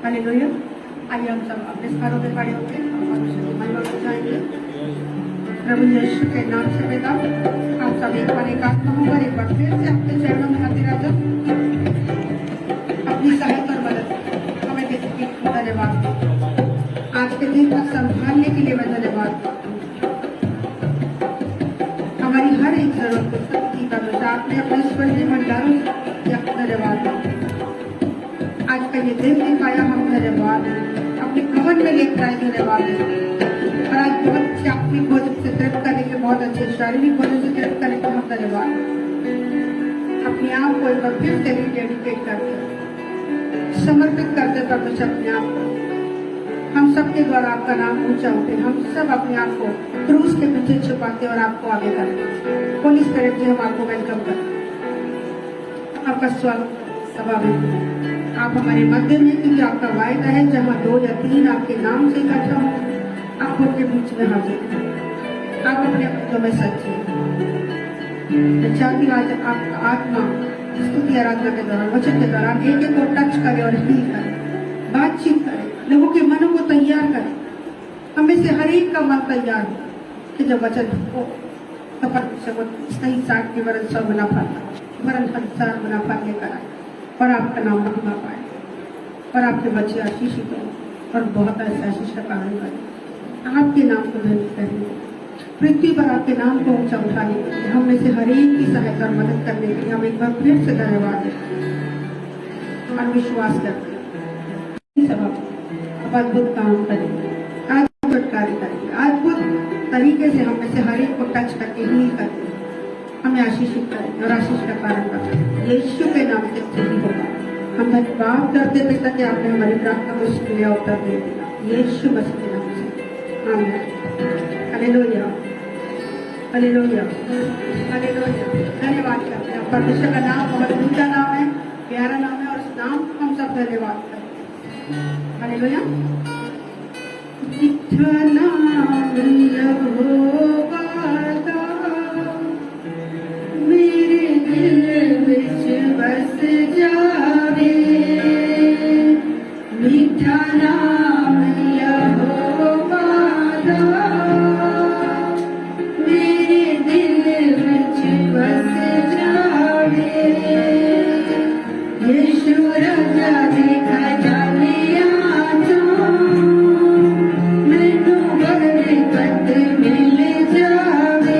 Hallelujah. आइए हम सब अपने स्थानों पे खड़े होकर परमेश्वर की महिमा कर जाएंगे। प्रभु यीशु के नाम से पिता, आप सब एक बार एकात्म होकर एक बार फिर से अपने चरणों में आते राजा अपनी सहायता और मदद हमें देने के लिए धन्यवाद। आज के दिन को संभालने के लिए मैं धन्यवाद। हमारी हर एक जरूरत को सच्ची का आपने अपने स्वर्गीय भंडारों से धन्यवाद। आज का ये दिन दिखाया, हम धन्यवाद। अपने भवन में लेकर आए, धन्यवाद। और आज बहुत अच्छे आत्मिक भोजन से तृप्त करने के, बहुत अच्छे शारीरिक भोजन से तृप्त करने के हम धन्यवाद। अपने आप को एक बार फिर से डेडिकेट करते, समर्पित करते परमेश्वर अपने आप को। हम सबके द्वारा आपका नाम ऊंचा उठे, हम सब अपने आप को क्रूस के पीछे छुपाते और आपको आगे करते। पुलिस तरफ से हम आपको वेलकम करते, आपका स्वागत सभा में। आप हमारे मध्य में, क्योंकि आपका वायदा है जहाँ 2 या 3 आपके नाम से इकट्ठा हो, आप उनके बीच में हाजिर हैं। आप अपने भक्तों में सच्चे हैं। चाहती आज आपका आत्मा स्तुति आराधना के दौरान, वचन के दौरान एक एक को टच करे और हील करे, बातचीत करे, लोगों के मनों को तैयार करे। हमें से हर एक का मन तैयार हो कि जब वचन हो तो परमेश्वर सही 60 के वरन 100 गुना फल, वरन 1000 गुना फल लेकर आए और आपका नाम महिमा पाए और आपके बच्चे आशीषित हो और बहुत ऐसे आशीष का कारण बने। आपके नाम को धन्य करेंगे, पृथ्वी पर आपके नाम को ऊंचा उठाने के लिए, हम में से हर एक की सहायता और मदद करने के लिए हम एक बार फिर से धन्यवाद दें और विश्वास करते हैं। सब आप अद्भुत काम करेंगे, अद्भुत कार्य करेंगे, अद्भुत तरीके से हम में से हर एक को टच करके हील करके हमें आशीषित करें और आशीष का कारण करें। यीशु के नाम से सही होगा। हम धन्यवाद करते पिता कि आपने हमारी प्रार्थना को सुन लिया, उत्तर दे दिया। यीशु मसीह के नाम से आमीन। Hallelujah, hallelujah, hallelujah. धन्यवाद करते हैं। परमेश्वर का नाम बहुत ऊंचा नाम है, प्यारा नाम है और उस नाम को हम सब धन्यवाद करते हैं। हालेलुया। मेरे दिल विच बस जावे, मीठा नाम यहोवा दा। मेरे दिल विच बस जावे, यीशु राजा देखा जालिया जो, मैनू बरकत मिल जावे।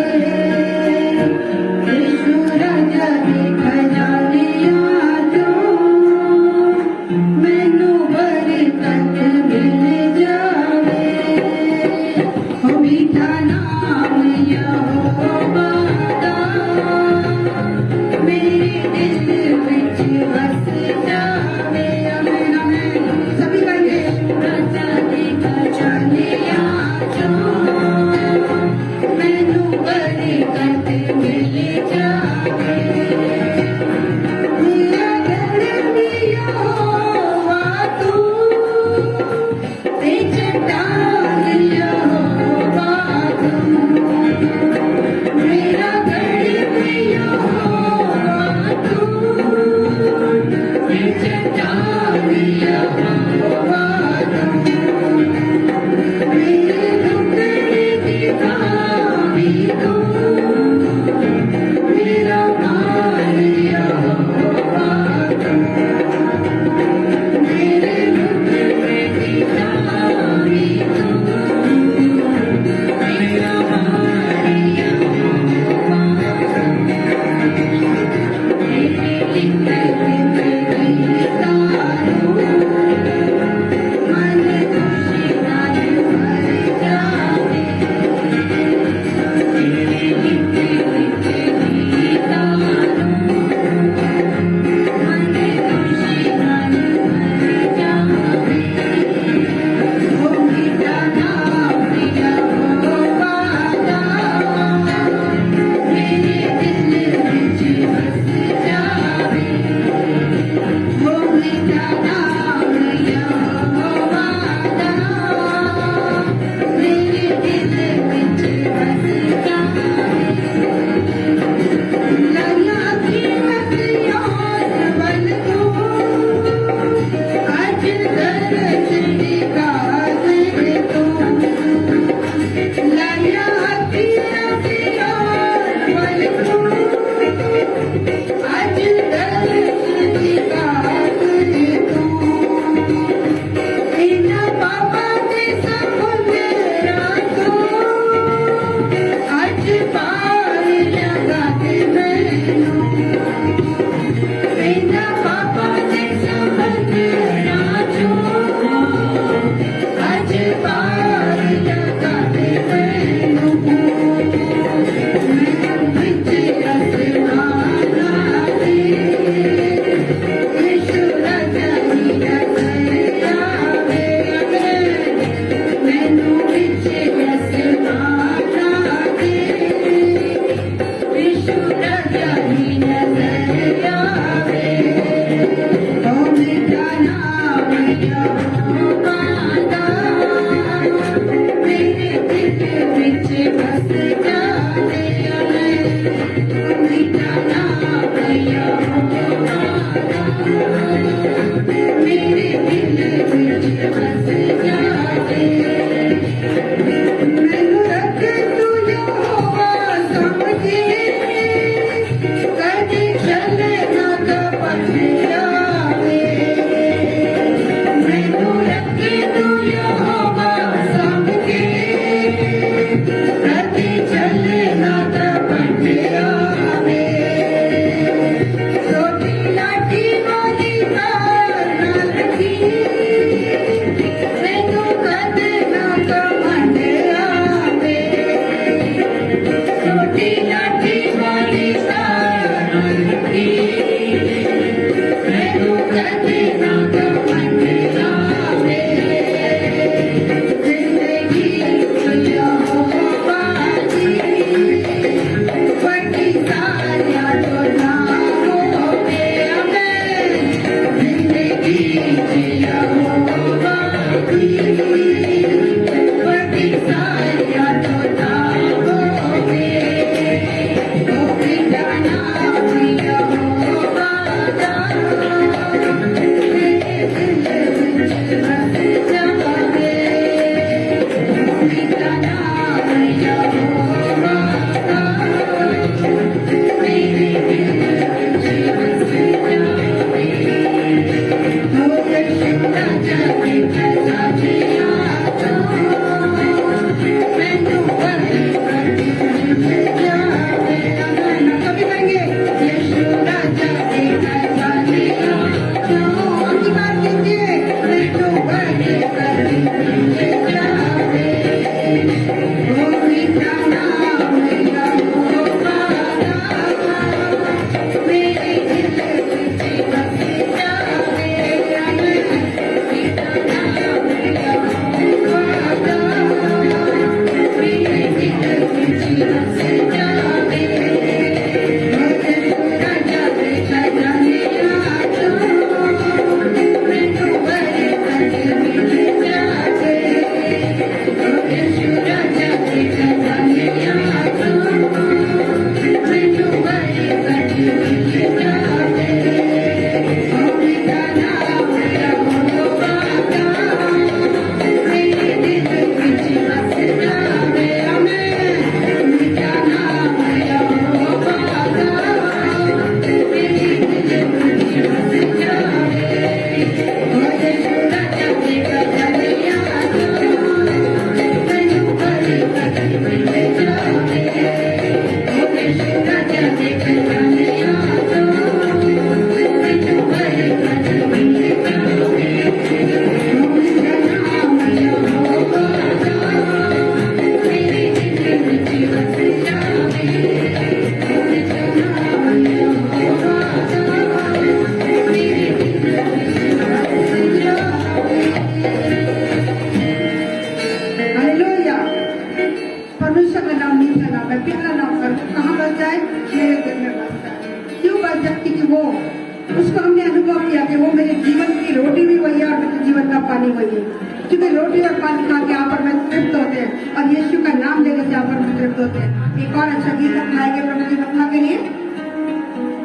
कहानी वही है, क्योंकि रोटी और पानी खा के यहाँ पर मैं तृप्त होते हैं और यीशु का नाम लेकर के यहाँ पर मैं तृप्त होते हैं। एक और अच्छा गीत अपनाएंगे प्रभु की महिमा के लिए,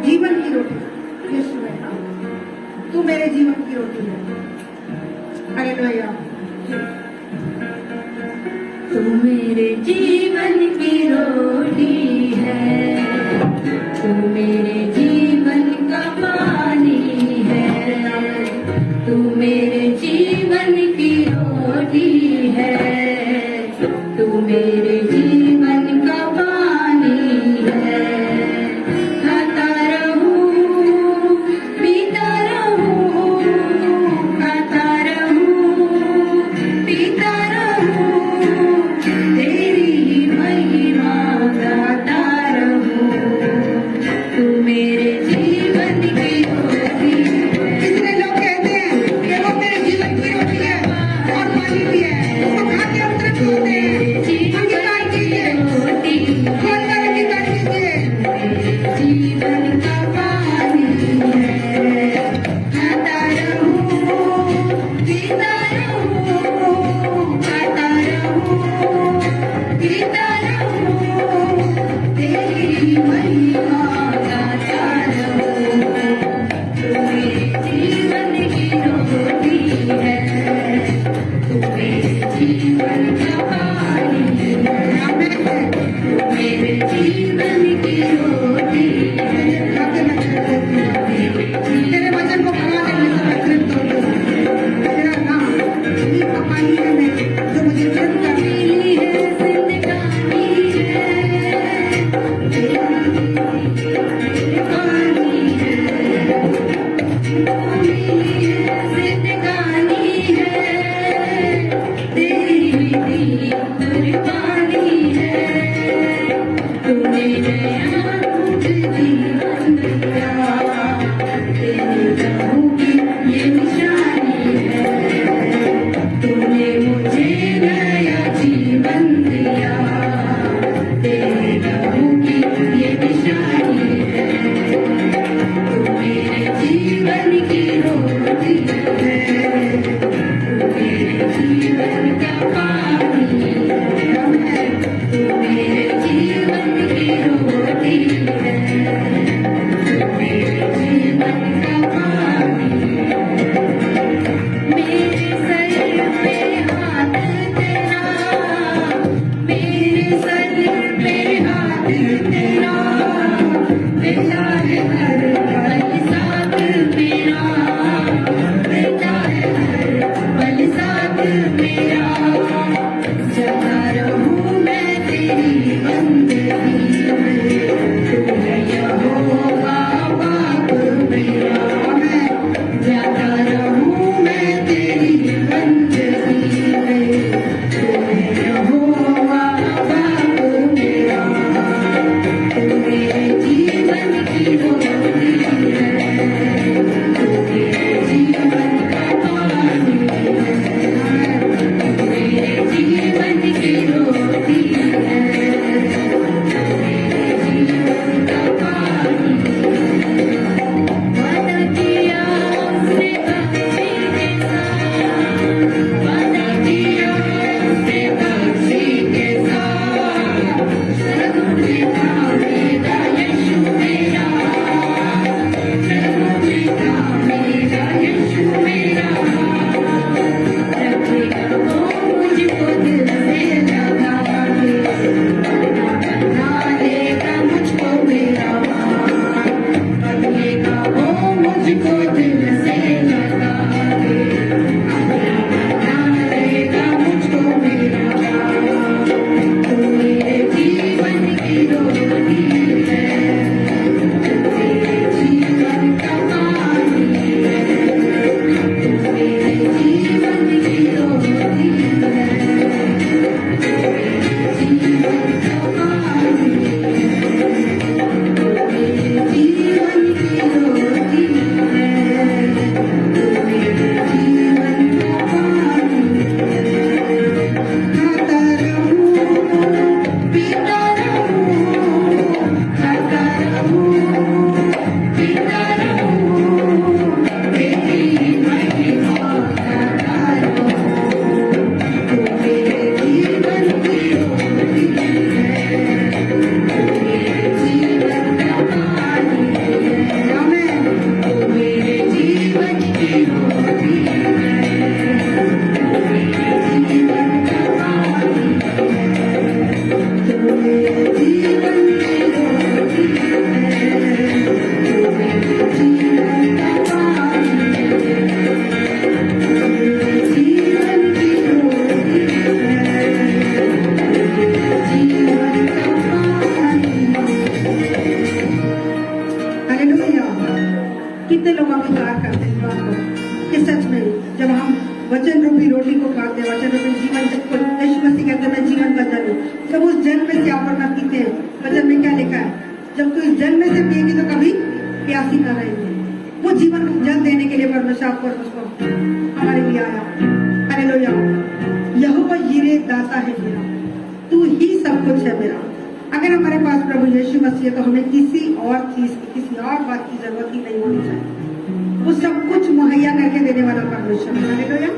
जीवन की रोटी यीशु है, तू मेरे जीवन की रोटी है। हालेलुया। तू मेरे जीवन की रोटी है, तू मेरे जीवन का पानी है, तू मेरे जीवन की रोटी है, तू मेरे जीवन का पानी है। खाता रहूं, पीता रहूं, खाता रहूं, पीता रहूं, तेरी ही महिमा गाता रहूं। तू मेरे जीवन की रोटी है। कितने लोग कहते हैं कि वो मेरे में जब हम वचन रूपी रोटी को खाते हैं, वचन रूपी जीवन जिसको यीशु मसीह कहते हैं मैं जीवन का जल हूँ, जब उस जल में से आवरना पीते हैं, वचन में क्या लिखा है, जब तू इस जल में से पिएगी तो कभी प्यासी न रहेगी। वो जीवन को जल देने के लिए परमेश्वर आपको और मुझको हमारे लिए आया। हालेलुया। यहोवा यीरे दाता है मेरा, तू ही सब कुछ है मेरा। अगर हमारे पास प्रभु यीशु मसीह है तो हमें किसी और चीज की, किसी और बात की जरूरत ही नहीं होनी चाहिए। वो सब कुछ मुहैया करके देने वाला परमेश्वर है। हालेलुया।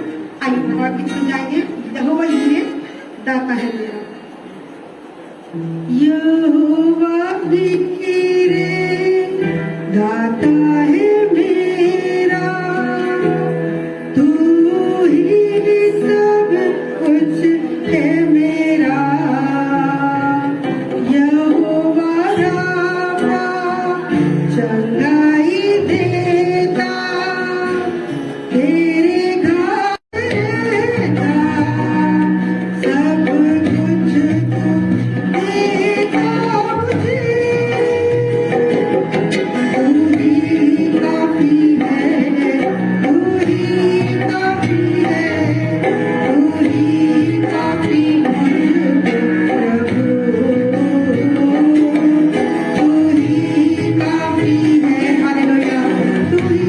आइए और किसी जाएंगे, यहोवा यीरे दाता है मेरा। यहोवा यीरे दाता है मेरा, तू ही सब कुछ है मेरा। यहोवा रामा चंगाई देता, तेरे घर रहता, सब कुछ तू देता मुझे। तू ही काफी है, तू ही काफी है, तू ही काफी मुझको प्रभु। तू ही काफी है, हालेलुया। तू ही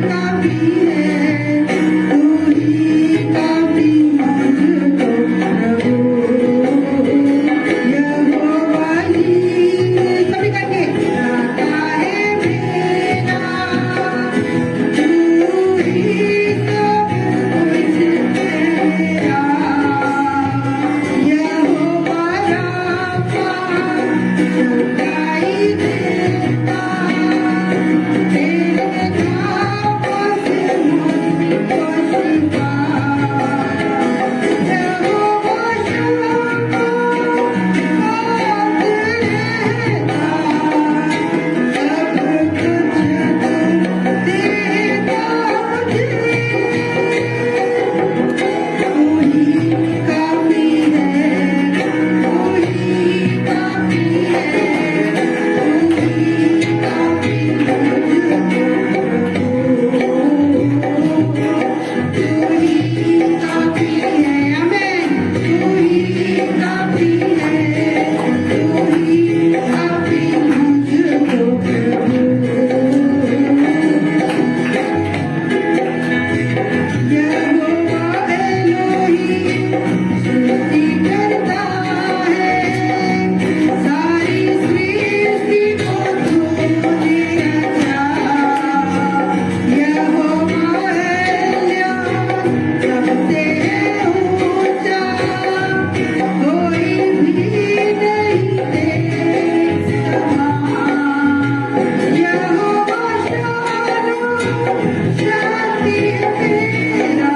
काफी है, तू ही काफी मुझको प्रभु। यहोवा यीरे सभी करके दाता है मेरा, तू ही सब कुछ है मेरा। यहोवा रामा चंगाई देता, तेरे नाम से मुझको शिफा। यहोवा शम्मा साथ रहता, सब कुछ तू देता मुझे। तू ही काफी है, तू ही काफी है, तू ही काफी मुझको प्रभु। तू ही काफी है, आमीन। तू ही काफी है, तू ही काफी मुझको प्रभु। यहोवा एलोहीम स्तुति करता है, सारी सृष्टि को तूने रचा। यहोवा एल्यान सबसे ऊंचा, कोई भी नहीं तेरे समान। यहोवा शानो शांति तेरा,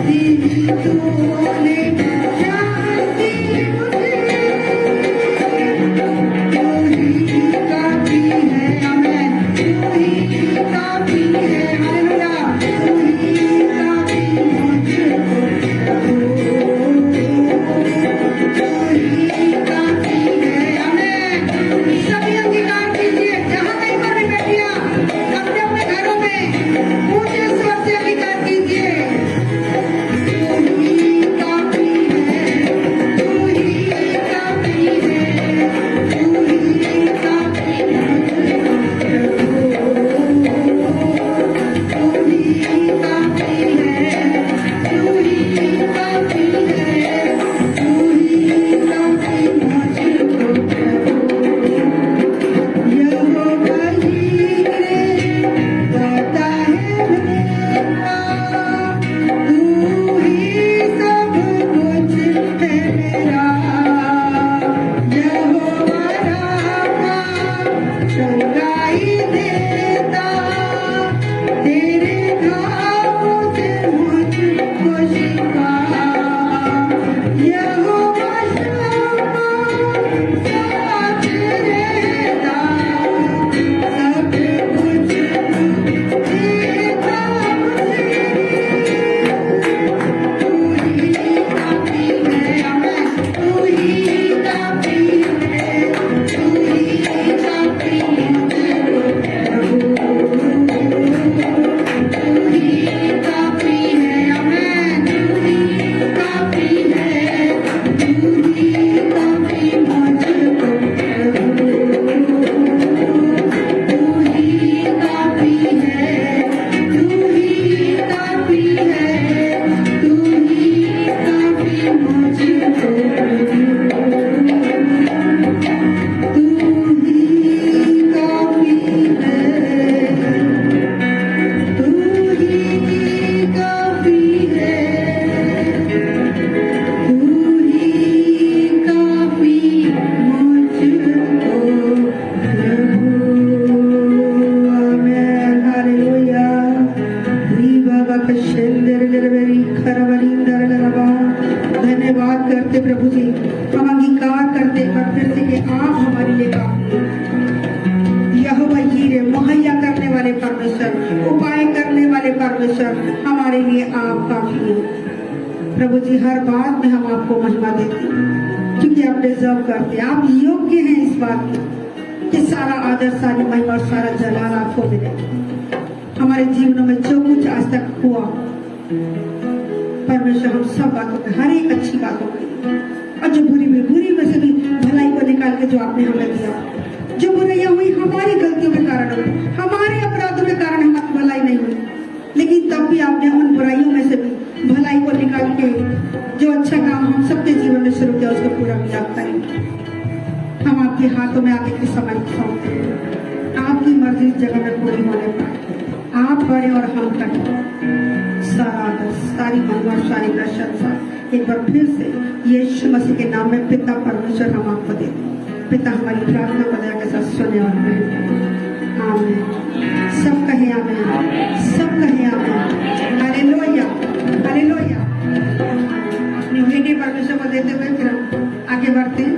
दी तूने शांति मुझे। तू ही काफी है, आमीन। तू ही काफी है, हालेलुया। तू ही काफी मुझको प्रभु। तू ही काफी है, आमीन। सभी अंगीकार कीजिए, जहाँ कहीं पर भी बैठिया अपने अपने घरों में ऊंचे स्वर से अंगीकार कीजिए। तू ही धन्यवाद करते प्रभु जी, हम अंगीकार करते एक बार फिर से कि आप हमारे लिए काफी हैं। यहोवा यीरे, मुहैया करने वाले परमेश्वर, उपाय करने वाले परमेश्वर, हमारे लिए आप काफी हैं। प्रभु जी, हर बात में हम आपको महिमा देते हैं क्योंकि आप डिजर्व करते हैं, आप योग्य हैं इस बात की कि सारा आदर, सारी महिमा और सारा जलाल आपको मिले। हमारे जीवनों में जो कुछ आज तक हुआ परमेश्वर, हम सब बातों में, हर एक अच्छी बातों में और जो बुरी में से भी भलाई को निकाल के जो आपने हमें दिया, जो बुराइयां हुई हमारी गलतियों के कारण हुई, हमारे अपराधों के कारण हमारी भलाई नहीं हुई, लेकिन तब भी आपने उन बुराइयों में से भी भलाई को निकाल के जो अच्छा काम हम सबके जीवन में शुरू किया उसको पूरा किया करेंगे। हम आपके हाथों में आगे के समय सौंपते हैं, आपकी मर्जी इस जगह में पूरी होने पाए। आप बड़े और हम करें। सारा आदर, सारी महिमा, सारी प्रशंसा एक बार फिर से यीशु मसीह के नाम में पिता परमेश्वर हम आपको देते हैं। पिता हमारी प्रार्थना को दया के साथ सुने और आमीन। सब कहे आमीन, सब कहे आमीन। Hallelujah, hallelujah. अपनी बेटी परमेश्वर को देते हुए फिर हम आगे बढ़ते हैं।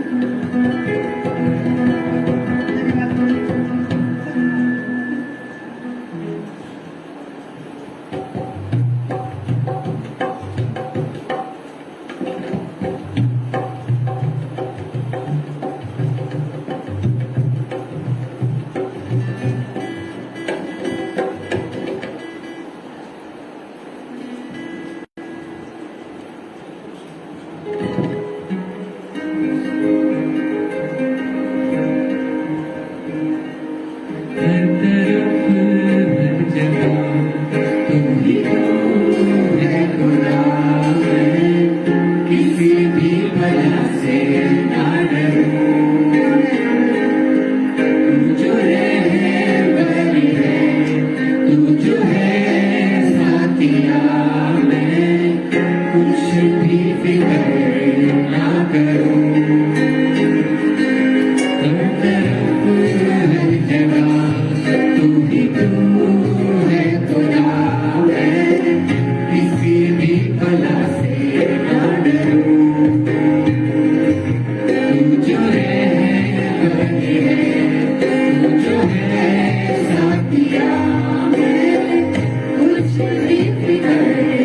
कुछ भी फिक्र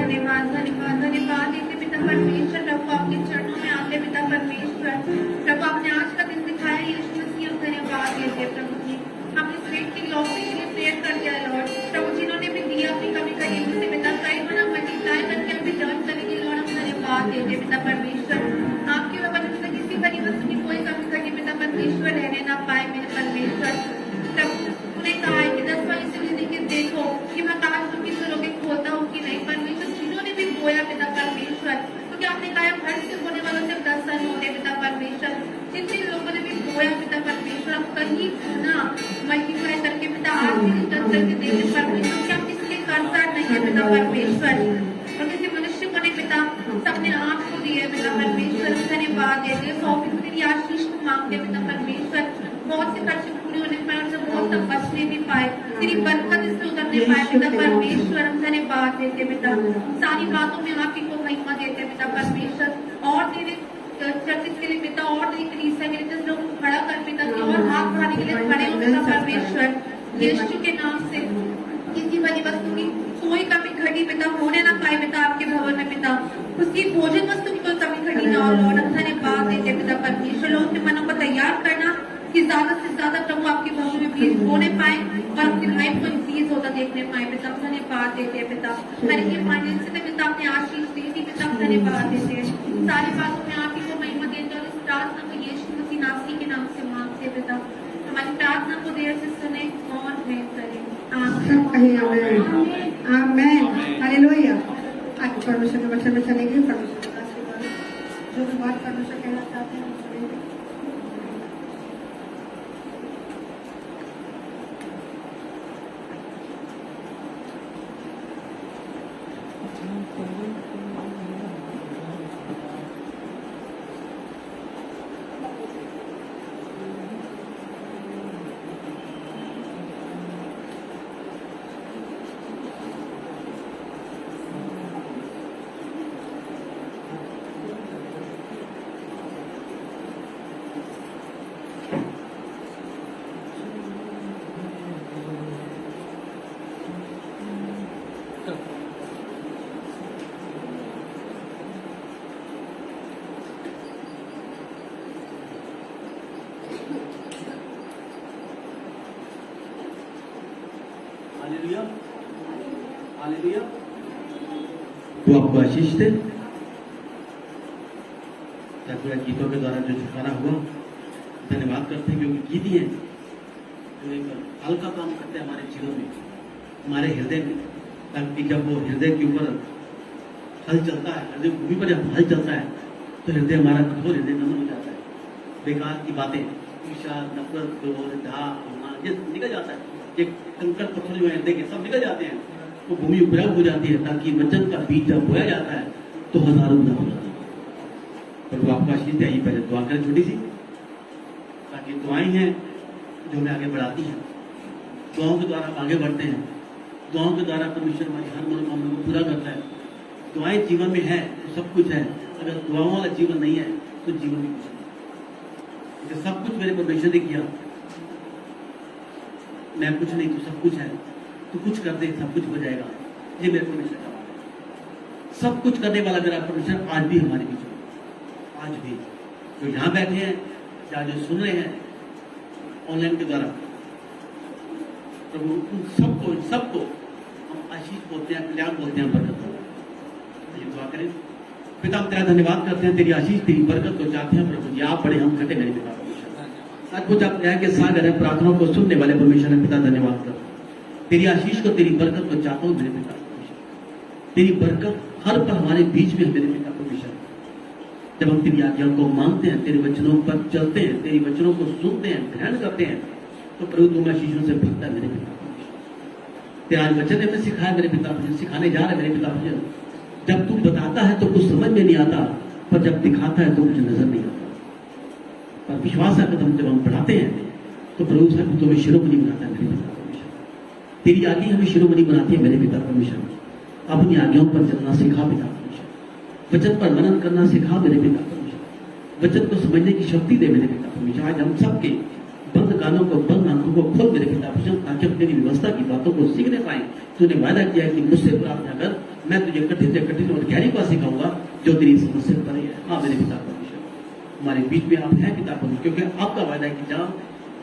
धन्यवाद धन्यवाद धन्यवाद देते पिता परमेश्वर। प्रभु आपके चरणों में आते पिता परमेश्वर। प्रभु आपने आज का दिन दिखाया यीशु मसीह, हम धन्यवाद देते प्रभु जी। हमने स्टेट की लॉबी के लिए प्रेयर कर दिया लॉर्ड। प्रभु जिन्होंने भी दिया अपनी कमी कही मुझसे पिता कई गुना मल्टीप्लाई करके हम रिटर्न करेंगे लॉर्ड, हम धन्यवाद देते पिता परमेश्वर। आपके वजह से किसी बड़ी वस्तु की कोई कमी कही पिता परमेश्वर रहने ना पाए मेरे परमेश्वर। प्रभु तूने कहा है कि 10वां इसलिए लेके देखो कि मैं काश तुमकी सुरों के खोलता हूँ कि नहीं परमेश्वर। जिन्होंने भी बोया पिता परमेश्वर, क्योंकि आपने कहा घर से होने वालों से 10 सन होते पिता परमेश्वर। जितने लोगों ने भी बोया पिता परमेश्वर, आप कहीं गुना मल्टीप्लाई करके पिता आज भी रिटर्न करके देते परमेश्वर। क्या किसी के कर्जदार नहीं है पिता परमेश्वर, और किसी मनुष्य को नहीं पिता, सबने आप को दिए पिता परमेश्वर। धन्यवाद देते 100% तेरी आशीष को मांगते पिता परमेश्वर। बहुत से खर्चे पूरे होने पाए, उनसे बहुत तक बचने भी पाए, तेरी बरकत इससे उतरने पाए पिता परमेश्वर। हम धन्यवाद देते पिता, सारी बातों में आप ही को महिमा देते पिता परमेश्वर। और तेरे चर्चित के लिए पिता, और तेरी कलीसिया के लिए लोगों को खड़ा कर पिता की और हाथ बढ़ाने के लिए खड़े हो पिता परमेश्वर। यीशु के नाम से किसी बड़ी वस्तु की कोई कमी घटी पिता होने ना पाए पिता आपके भवन में पिता, उसकी भोजन वस्तु की कोई कमी घटी ना हो लॉर्ड। हम धन्यवाद देते पिता परमेश्वर। लोगों के मनों को तैयार करना कि ज्यादा से ज्यादा प्रभु आपके भवन में प्लीज होने पाए और अपनी लाइफ को इंक्रीज होता देखने पाए पिता। हम धन्यवाद देते पिता। हर एक फाइनेंस से पिता अपने आशीष दी थी पिता, हम धन्यवाद देते। सारी बातों में आप ही को महिमा देते और इस प्रार्थना को यीशु मसीह नासरी के नाम से मांगते पिता। हमारी प्रार्थना को देर से सुने और भेंट करें। सब कहीं आमेन आमेन हालेलुया। आज परमेश्वर के वचन में चलेंगे। परमेश्वर का आशीर्वाद जो भी बात परमेश्वर कहना चाहते हैं हम सुनेंगे। Hallelujah hallelujah. तो आपको आशीष दे। पूरा गीतों के द्वारा जो छुटकारा हुआ, धन्यवाद करते हैं क्योंकि गीत ही है जो एक हल्का काम करते हैं हमारे जीवन में, हमारे हृदय में, ताकि जब वो हृदय के ऊपर हल चलता है, हृदय भूमि पर जब हल चलता है तो हृदय हमारा कठोर हृदय नमन हो जाता है। बेकार की बातें, ईर्ष्या, नफरत, क्रोध, धाक, ये निकल जाता है। एक कंकड़ पत्थर जो है हृदय के सब निकल जाते हैं, वो भूमि उपजाऊ हो जाती है, ताकि वचन का बीज जब बोया जाता है तो हजारों गुना हो जाता है। प्रभु आपका आशीष दे। आइए पहले दुआ करें छोटी सी, ताकि दुआएं हैं जो हमें आगे बढ़ाती हैं। दुआओं के द्वारा हम आगे बढ़ते हैं, दुआओं के द्वारा परमेश्वर हमारी हर मनोकामना को पूरा करता है। दुआएं जीवन में है तो सब कुछ है, अगर दुआओं वाला जीवन नहीं है तो जीवन में कुछ नहीं। जो सब कुछ मेरे परमेश्वर ने किया, मैं कुछ नहीं तो सब कुछ है, तो कुछ कर दे सब कुछ हो जाएगा। ये मेरे परमेश्वर का बात है। सब कुछ करने वाला मेरा परमेश्वर आज भी हमारे बीच में, आज भी जो यहाँ बैठे हैं या जो सुन रहे हैं ऑनलाइन के द्वारा, प्रभु उन सबको हम आशीष बोलते हैं, कल्याण बोलते हैं, बरकत बोलते हैं। ये दुआ करें। पिता हम तेरा धन्यवाद करते हैं, तेरी आशीष तेरी बरकत को चाहते हैं प्रभु जी। आप बड़े हम घटे मेरे पिता परमेश्वर, सचमुच आप न्याय के सागर है, प्रार्थनाओं को सुनने वाले परमेश्वर है। पिता धन्यवाद कर, तेरी आशीष को तेरी बरकत को चाहता हूँ मेरे पिता परमेश्वर। तेरी बरकत हर पल हमारे बीच में है मेरे पिता परमेश्वर। जब हम तेरी आज्ञाओं को मानते हैं, तेरे वचनों पर चलते हैं, तेरी वचनों को सुनते हैं, ग्रहण करते हैं, तो प्रभु तुम आशीषों से भरता है मेरे पिता परमेश्वर। तेरा आज वचन हमें सिखाया मेरे पिता परमेश्वर, सिखाने जा रहे मेरे पिता परमेश्वर। जब तू बताता है तो कुछ समझ में नहीं आता, पर जब दिखाता है तो कुछ नजर नहीं आता। पर विश्वास है कदम जब हम बढ़ाते हैं तो प्रभु साहब तुम्हें शिरोमणि बनाता है मेरे पिता परमेश्वर। तेरी आज्ञा हमें शिरोमणि बनाती है मेरे पिता परमेश्वर। अपनी आज्ञाओं पर चलना सिखा पिता परमेश्वर, वचन पर मनन करना सिखा मेरे पिता परमेश्वर, वचन को समझने की शक्ति दे मेरे पिता परमेश्वर। आज हम सबके बंद कानों को, बंद आंखों को खोल मेरे पिता परमेश्वर, ताकि हम तेरी व्यवस्था की बातों को सीखने पाए। तूने वादा किया है कि मुझसे प्रार्थना कर मैं तुझे कठिन और गहरी बात सिखाऊंगा जो तेरी समझ से परे है। हाँ मेरे पिता परमेश्वर, हमारे बीच में आप हैं पिता परमेश्वर, क्योंकि आपका वायदा है कि जहाँ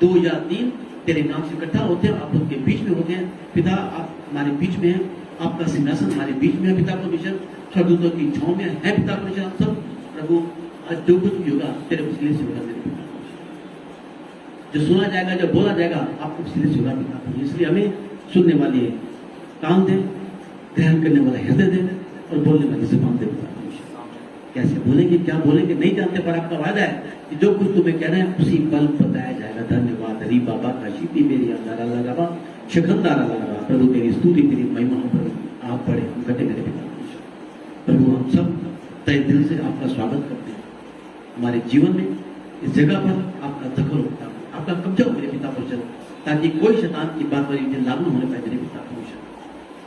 2 या 3 तेरे नाम से इकट्ठा होते हैं, आप उनके बीच में होते हैं। पिता आप हमारे बीच में हैं, आपका सिंहासन हमारे बीच में है पिता परमेश्वर, स्वर्गदूतों की छांव में है पिता परमेश्वर। हम सब प्रभु आज जो कुछ भी होगा तेरे वसीले से होगा मेरे पिता परमेश्वर। जो सुना जाएगा, जो बोला जाएगा, आपको वसीले से होगा पिता परमेश्वर। इसलिए हमें सुनने वाली है कान दे, ग्रहण करने वाला हृदय दे और बोलने वाली जुबान दे पिता परमेश्वर। कैसे बोलेंगे, क्या बोलेंगे नहीं जानते, पर आपका वादा है कि जो कुछ तुम्हें कहना है उसी पल बताया जाएगा। धन्यवाद हरी बाबा का शीती मेरी अंधारा लगा शिखंदारा लगा। प्रभु तेरी स्तुति तेरी महिमा हो प्रभु, आप बड़े हम घटे मेरे पिता परमेश्वर। प्रभु हम सब तय दिल से आपका स्वागत करते हैं हमारे जीवन में, इस जगह पर आपका दखल होता, आपका कब्जा हो मेरे पिता परमेश्वर, ताकि कोई शैतान की बात पर मुझे लागू होने पाए मेरे पिता परमेश्वर।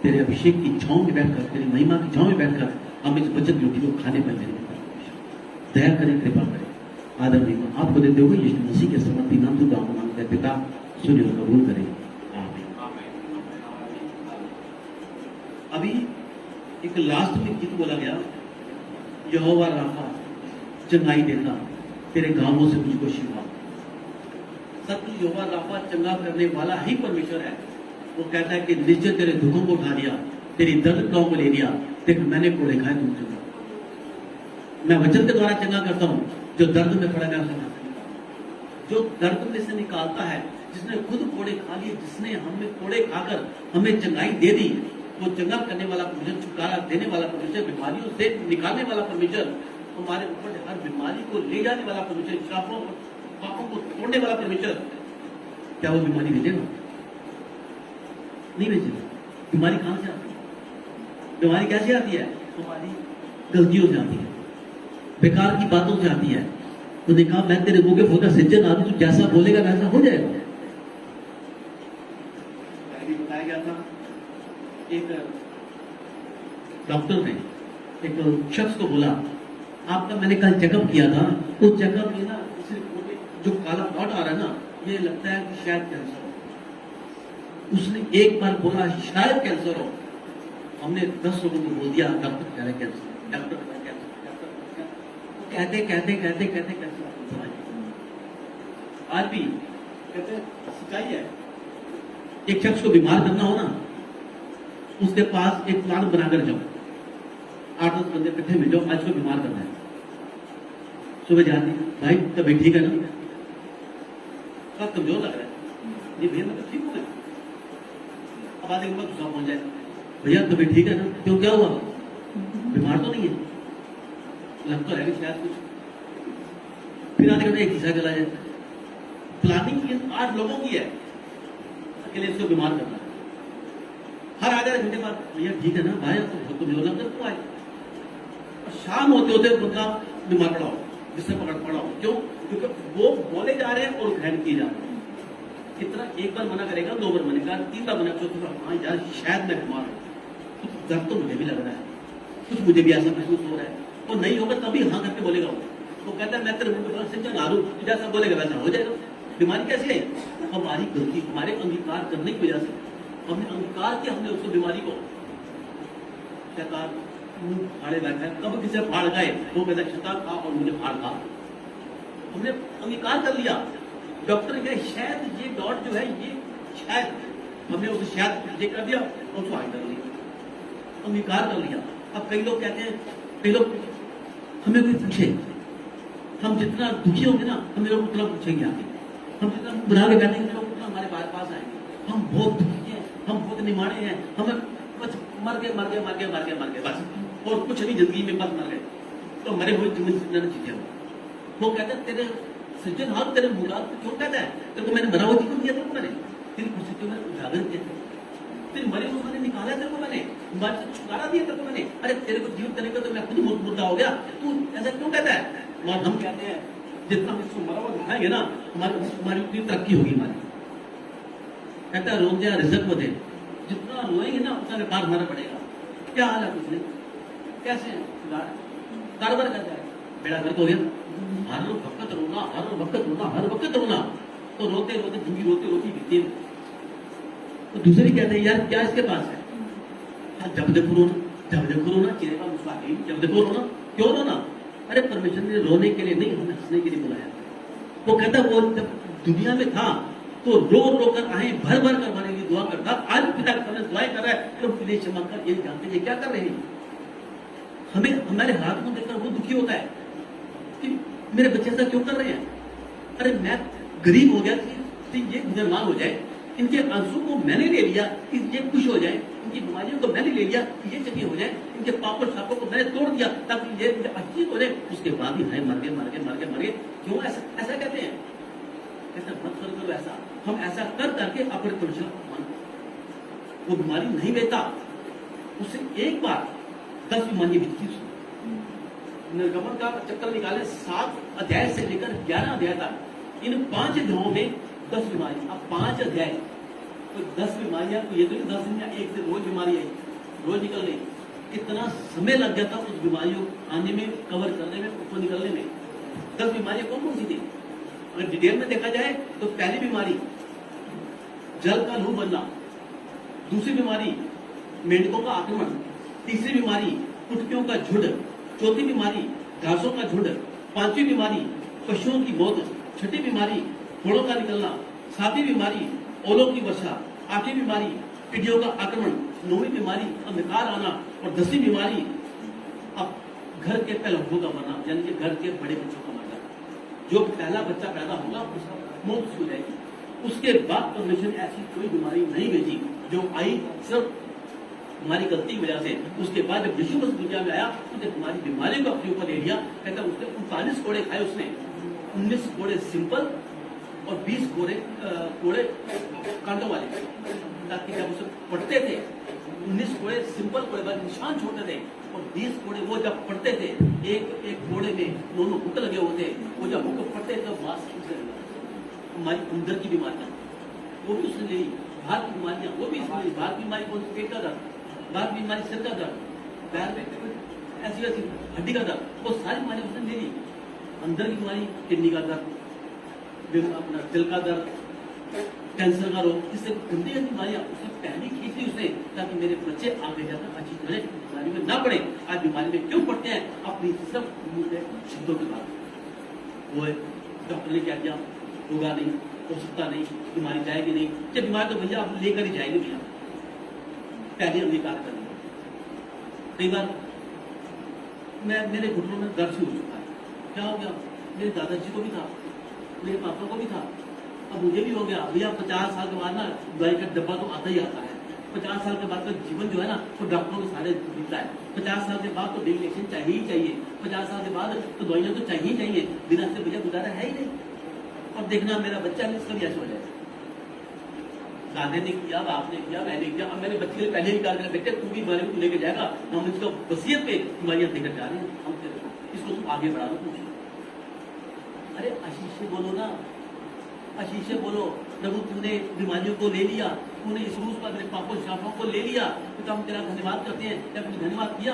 तेरे अभिषेक की छांव में बैठकर, तेरी महिमा की छांव में बैठकर हम इस वचन रोटी को खाने पाए मेरे पिता परमेश्वर। दया करें, कृपा करें, आदर महिमा आपको देते हुए यीशु मसीह के समर्थी नाम से दुआ मांगते हैं पिता, सुनिए और कबूल करें। अभी एक लास्ट में गीत बोला गया, यहोवा राफा चंगाई देता, तेरे घावों से मुझको शिफा। सत्य यहोवा राफा चंगा करने वाला ही परमेश्वर है। वो कहता है कि निश्चय तेरे दुखों को उठा दिया, तेरी दर्द को ले लिया, देख मैंने कोड़े खाए तुम चंगा। मैं वचन के द्वारा चंगा करता हूं, जो दर्द में पड़ा मैं उसे जो दर्द में से निकालता है, जिसने खुद कोड़े खा लिए, जिसने हमें कोड़े खाकर हमें चंगाई दे दी, वो चंगा करने वाला परमेश्वर, छुटकारा देने वाला परमेश्वर, बीमारियों से निकालने वाला परमेश्वर, हमारे ऊपर हर बीमारी को ले जाने वाला परमेश्वर, श्रापों पापों को तोड़ने वाला परमेश्वर, क्या वो बीमारी भेजेगा? नहीं भेजेगा। बीमारी कहां से आती है? बीमारी कैसे आती है? हमारी गलतियों से आती है, बेकार की बातों से आती है। उसने कहा मैं तेरे मुंह के फल का सिंचन आ दूं, तू जैसा बोलेगा वैसा हो जाएगा। बताया गया था एक डॉक्टर ने एक शख्स को बोला, आपका मैंने कल चेकअप किया था, उस चेकअप में ना जो काला डॉट आ रहा है ना, ये लगता है कि शायद कैंसर हो। उसने एक बार बोला शायद कैंसर हो, हमने 10 लोगों को बोल दिया डॉक्टर कह रहे कैंसर, डॉक्टर कह रहे कैंसर, कहते आज भी कहते सिंचाई है। एक शख्स को बीमार करना हो ना, उसके पास एक प्लान बनाकर जाओ, 8-10 बंदे इकट्ठे मिल जाओ, आज को बीमार करना है। सुबह जाती भाई तभी ठीक है ना, सब कमजोर लग रहा है, ये भैया मतलब ठीक हो गया। अब आधे घंटे दूसरा पहुंच जाए, भैया तभी ठीक है ना, क्यों क्या हुआ? बीमार तो नहीं है, लग तो रहेगा शायद कुछ। फिर आधे घंटे एक तीसरा चला जाए। प्लानिंग 8 लोगों की है, अकेले इसको बीमार करना है। हर आधे घंटे बाद भैया ठीक है ना भाई, तो योजना कर क्यों आए? और शाम होते होते बंदा बीमार पड़ा हो, जिससे पकड़ पड़ा हो, क्यों? क्योंकि वो बोले जा रहे हैं और ग्रहण किए जा रहे हैं। कितना एक बार मना करेगा, 2 बार मनेगा, 3 बार मना करेगा, हाँ यार शायद मैं बीमार हूं, कुछ दर्द तो मुझे भी लग रहा है, कुछ मुझे भी ऐसा महसूस हो रहा है। और नहीं होगा तभी हाँ करके बोलेगा वो कहता है मैं तेरे मुंह पे सिंचन आ रू, जैसा बोलेगा वैसा हो जाएगा। बीमारी कैसे है? हमारी गलती, हमारे अंगीकार करने की वजह से हमने अंगीकार किया, हमने उसको बीमारी को शैतान मुंह फाड़े बैठा है, कब किसे फाड़ गए वो कहता है शैतान खा और मुझे फाड़ खा। हमने अंगीकार कर लिया। डॉक्टर ने कहा शायद ये डॉट जो है ये शायद, हमने उसे शायद ये कर दिया और उसको आगे कर लिया, अंगीकार कर लिया। अब कई लोग कहते हैं, कई लोग हमें कोई पूछे, हम जितना दुखी होंगे ना हमें लोग उतना पूछेंगे आगे, हम जितना बुरा के बैठेंगे लोग उतना हमारे पास आएंगे। हम बहुत दुखी हैं, हम बहुत निमाणे हैं, हमें बस मर गए बस, और कुछ नहीं जिंदगी में, बस मर गए तो मरे हुए जीवन चीजें। वो कहते हैं तेरे सृजनहार तेरे मुराद क्यों कहता है? तेरे को मैंने मरा हुआ जीवन दिया, तेरे को मैंने तेरी खुशी को मैंने उजागर किया, तेरे मरे हुए मैंने निकाला, तेरे को मैंने मर से छुटकारा दिया, तेरे को मैंने, अरे तेरे को जीवित करने का तो मैं खुद मुद्दा हो गया, तू ऐसा क्यों कहता है? और हम कहते हैं जितना हम इसको मरा हुआ दिखाएंगे ना हमारी उतनी तरक्की होगी हमारी। कहता है रोज रिजल्ट दे, जितना रोएंगे ना उतना व्यापार हमारा बढ़ेगा। क्या हाल है कुछ नहीं, कैसे कारोबार कर जाए, बेड़ा गर्क हो गया, हर वक्त रोना, तो रोते रोते जिंदगी रोती बीती है। तो दूसरी कहते हैं यार क्या इसके पास है, हाँ जब देखो रोना, जब देखो रोना, चेहरे पर मुस्कुराहट नहीं, जब देखो रोना, क्यों रोना? अरे परमेश्वर ने रोने के लिए नहीं, हमें हंसने के लिए बुलाया। वो कहता वो जब दुनिया में था तो रो रो कर आए भर भर कर हमारे लिए दुआ करता, आज पिता के सामने दुआएं कर रहा है, प्रभु के लिए क्षमा कर, ये जानते ये क्या कर रहे हैं? हमें हमारे हाथ को देखकर वो दुखी होता है कि मेरे बच्चे ऐसा क्यों कर रहे हैं? अरे मैं गरीब हो गया कि ये गुजरमान हो जाए, इनके आंसू को मैंने ले लिया कि ये खुश हो जाए, इनकी बीमारियों को मैंने ले लिया कि ये चंगी हो जाए, इनके पापों शापों को मैंने तोड़ दिया ताकि ये अच्छी हो जाए, उसके बाद ही हाय मर गए। क्यों ऐसा कहते हैं? कहते मत करो ऐसा। हम ऐसा कर करके अपने परमेश्वर को मान, वो बीमारी नहीं लेता, उससे एक बार 10 बीमारियां बिकती। निर्गमन का चक्कर निकाले 7 अध्याय से लेकर 11 अध्याय तक, इन 5 अध्यायों में 10 बीमारी। अब 5 अध्याय तो 10 बीमारियां, तो ये तो 10 दिन में एक से रोज बीमारी आई, रोज निकल गई। कितना समय लग गया था उस बीमारियों आने में, कवर करने में, उसको निकलने में। 10 बीमारियां कौन कौन सी थी? अगर डिटेल में देखा जाए तो पहली बीमारी जल का लू बनना, दूसरी बीमारी मेंढकों का आक्रमण, तीसरी बीमारी कुटकियों का झुंड, चौथी बीमारी घासों का झुंड, पांचवी बीमारी पशुओं की मौत, छठी बीमारी घोड़ों का निकलना, सातवीं बीमारी ओलों की वर्षा, आठवीं बीमारी टिड्डियों का आक्रमण, नौवीं बीमारी अंधकार आना, और 10वीं बीमारी अब घर के पहलौठों का मरना, यानी कि घर के बड़े बच्चों का मरना। जो पहला बच्चा पैदा होगा उसका मौत हो जाएगी। उसके बाद परमेश्वर ने ऐसी कोई बीमारी नहीं भेजी जो आई सिर्फ हमारी गलती की वजह से। उसके बाद जब यीशु मसीह दुनिया में आया, उसने हमारी बीमारी को अपने ऊपर ले लिया। कहता उसने 39 कोड़े खाए, उसने 19 कोड़े सिंपल और 20 कोड़े कांटों वाले, ताकि जब उसे पढ़ते थे 19 कोड़े सिंपल कोड़े बाद निशान छोड़ते थे, और 20 कोड़े वो जब पढ़ते थे, एक कोड़े में दोनों हुक लगे होते, वो जब हुक पढ़ते थे तो मांस हमारी अंदर की बीमारियां वो भी उसने ली, बाहर की बीमारियां वो भी उसने ली। बाहर की बीमारी कौन सी? पेट का दर्द, बाहर की बीमारी सिर का दर्द, पैर में ऐसी वैसी हड्डी का दर्द, वो सारी बीमारी उसने ले ली। अंदर की बीमारी किडनी का दर्द, अपना दिल का दर्द, कैंसर का रोग, इससे गंदी गंदी बीमारियां उसने पहली खींच ली उसने, ताकि मेरे बच्चे आगे जाकर अच्छी तरह बीमारी में ना पड़े। आज बीमारी में क्यों पड़ते हैं? अपनी सब शब्दों के बाद। वो डॉक्टर ने क्या किया, होगा नहीं, हो सकता नहीं, बीमारी जाएगी नहीं। जब बीमारी तो भैया आप लेकर ही जाएंगे भैया, पहले अंगीकार कर लिया। कई बार मेरे घुटनों में दर्द हो चुका है, क्या हो गया? मेरे दादाजी को भी था, मेरे पापा को भी था, अब मुझे भी हो गया। भैया 50 साल के बाद ना दवाई का डब्बा तो आता ही आता है। 50 साल के बाद का जीवन जो है ना वो डॉक्टरों के सारे बीतता है। 50 साल के बाद तो इंजेक्शन चाहिए ही चाहिए, 50 साल के बाद तो दवाइयां तो चाहिए ही चाहिए, बिना से भैया गुजारा है ही नहीं। और देखना मेरा बच्चा नहीं, इसका भी ऐसा हो जाए, दादे ने किया, बाप ने किया, मैंने किया, अब मेरे बच्चे के लिए पहले ही कहा बेटे तू भी बीमारी को लेकर जाएगा, हम इसका वसीयत पे बीमारियां देकर जा रहे हैं, हम इसको तुम आगे बढ़ा दो। अरे आशीष से बोलो ना, आशीष से बोलो, प्रभु तूने बीमारियों को ले लिया, तूने इस रूस पर मेरे पापों शापों को ले लिया, तो हम तेरा धन्यवाद करते हैं। जब तुमने धन्यवाद किया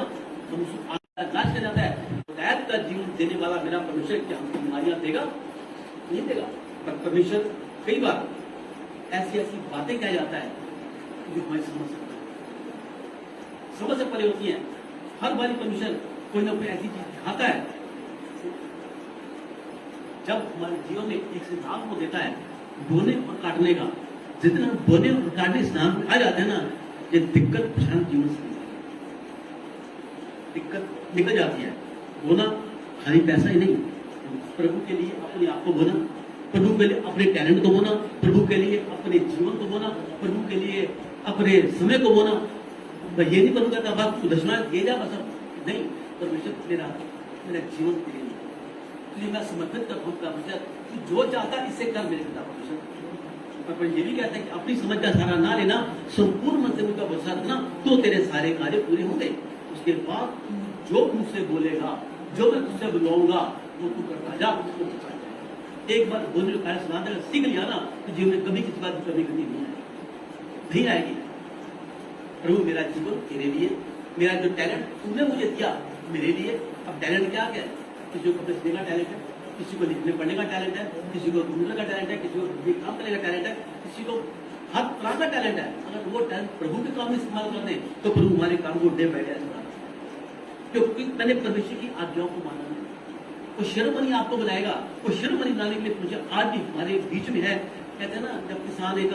तो उसको आगाज कर जाता है। कैद का जीवन देने वाला मेरा परमेश्वर क्या हमको बीमारियां देगा? नहीं देगा। पर परमेश्वर कई बार ऐसी ऐसी बातें कह जाता है जो हमें समझ सकता है, समझ से परे होती है। हर बारी परमेश्वर कोई ना कोई ऐसी चीज दिखाता है। जब हमारे जीवन में एक सिद्धांत को देता है बोने और काटने का, जितना बोने और काटने सिद्धांत आ जाते हैं ना, ये दिक्कत परेशान जीवन से दिक्कत निकल जाती है। बोना खाली पैसा ही नहीं, प्रभु के लिए अपने आप को बोना, प्रभु के लिए अपने टैलेंट को बोना, प्रभु के लिए अपने जीवन को बोना, प्रभु के लिए अपने समय को बोना। मैं ये नहीं करूंगा कि बस दशमा दे जा बस, नहीं, परमेश्वर मेरा जीवन के लिए, इसलिए मैं समर्पित करता हूँ परमेश्वर, जो चाहता इससे कर मेरे पिता परमेश्वर। पर ये भी कहता है कि अपनी समझ का सहारा ना लेना, संपूर्ण मन से उनका भरोसा रखना, तो तेरे सारे कार्य पूरे होंगे। उसके बाद जो मुझसे बोलेगा, जो मैं तुझसे बुलाऊंगा, वो तू करता जा, उसको करता जा। एक बार बोलने का कार्य सुना देगा, सीख लिया ना, तो जीवन में कभी किसी बात की कमी नहीं आएगी। प्रभु मेरा जीवन तेरे लिए, मेरा जो टैलेंट तूने मुझे दिया मेरे लिए। अब टैलेंट क्या है? किसी को कपड़े सीने का टैलेंट है, किसी को लिखने पढ़ने का टैलेंट है, किसी को घूमने का टैलेंट है, किसी को काम करने का टैलेंट है, किसी को हर तरह का टैलेंट है। अगर वो टैलेंट प्रभु के काम में इस्तेमाल कर दे तो प्रभु हमारे काम को डे बाय डे क्योंकि मैंने परमेश्वर की आज्ञाओं को माना है। कोई शर्मनी आपको बुलाएगा, कोई शर्मनी लाने के लिए मुझे आज भी हमारे बीच में है। कहते हैं ना, जब किसान एक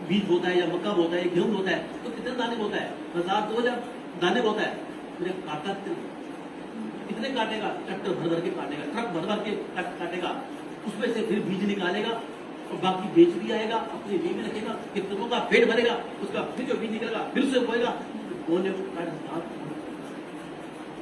बीज बोता है या मक्का बोता है, गेहूं बोता है, तो कितने दाने बोता है? 1000-2000 दाने बोता है। मुझे काटा कितने काटेगा? ट्रैक्टर भर भर के काटेगा, ट्रक भर भर के काटेगा, उसमें से फिर बीज निकालेगा और बाकी बेच भी आएगा, अपने लिए भी रखेगा, कितनों का पेट भरेगा, उसका फिर जो बीज निकलेगा फिर उसे बोएगा, बोने को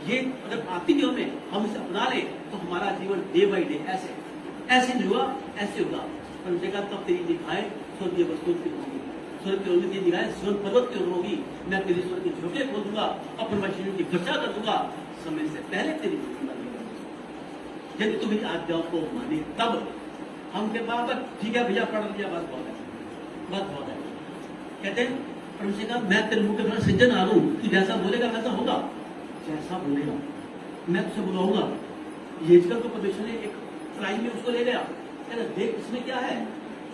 ये अगर आती दिनों में हम इसे अपना ले तो हमारा जीवन डे बाई डे ऐसे नहीं हुआ, ऐसे होगा। पर देखा तब तेरी दिखाएं स्वर्गीय वस्तुओं की होगी, स्वर्ग की उन्नति दिखाएं स्वर्ण पर्वत की ओर होगी। मैं तेरी स्वर्ग के झोंके खोल दूंगा, अपने मशीनों की खर्चा कर दूंगा, समय से पहले तेरी यदि तुम इन आज्ञाओं को माने तब। हम के पास ठीक है भैया, पढ़ लिया, बात बहुत है। कहते हैं परमेश्वर का, मैं तेरे मुंह के द्वारा सज्जन आ हूं, तू जैसा बोलेगा वैसा होगा, जैसा बोलेगा मैं तुझे बुलाऊंगा। यजकल को परमेश्वर ने एक ट्राई में उसको ले गया, कहना देख इसमें क्या है।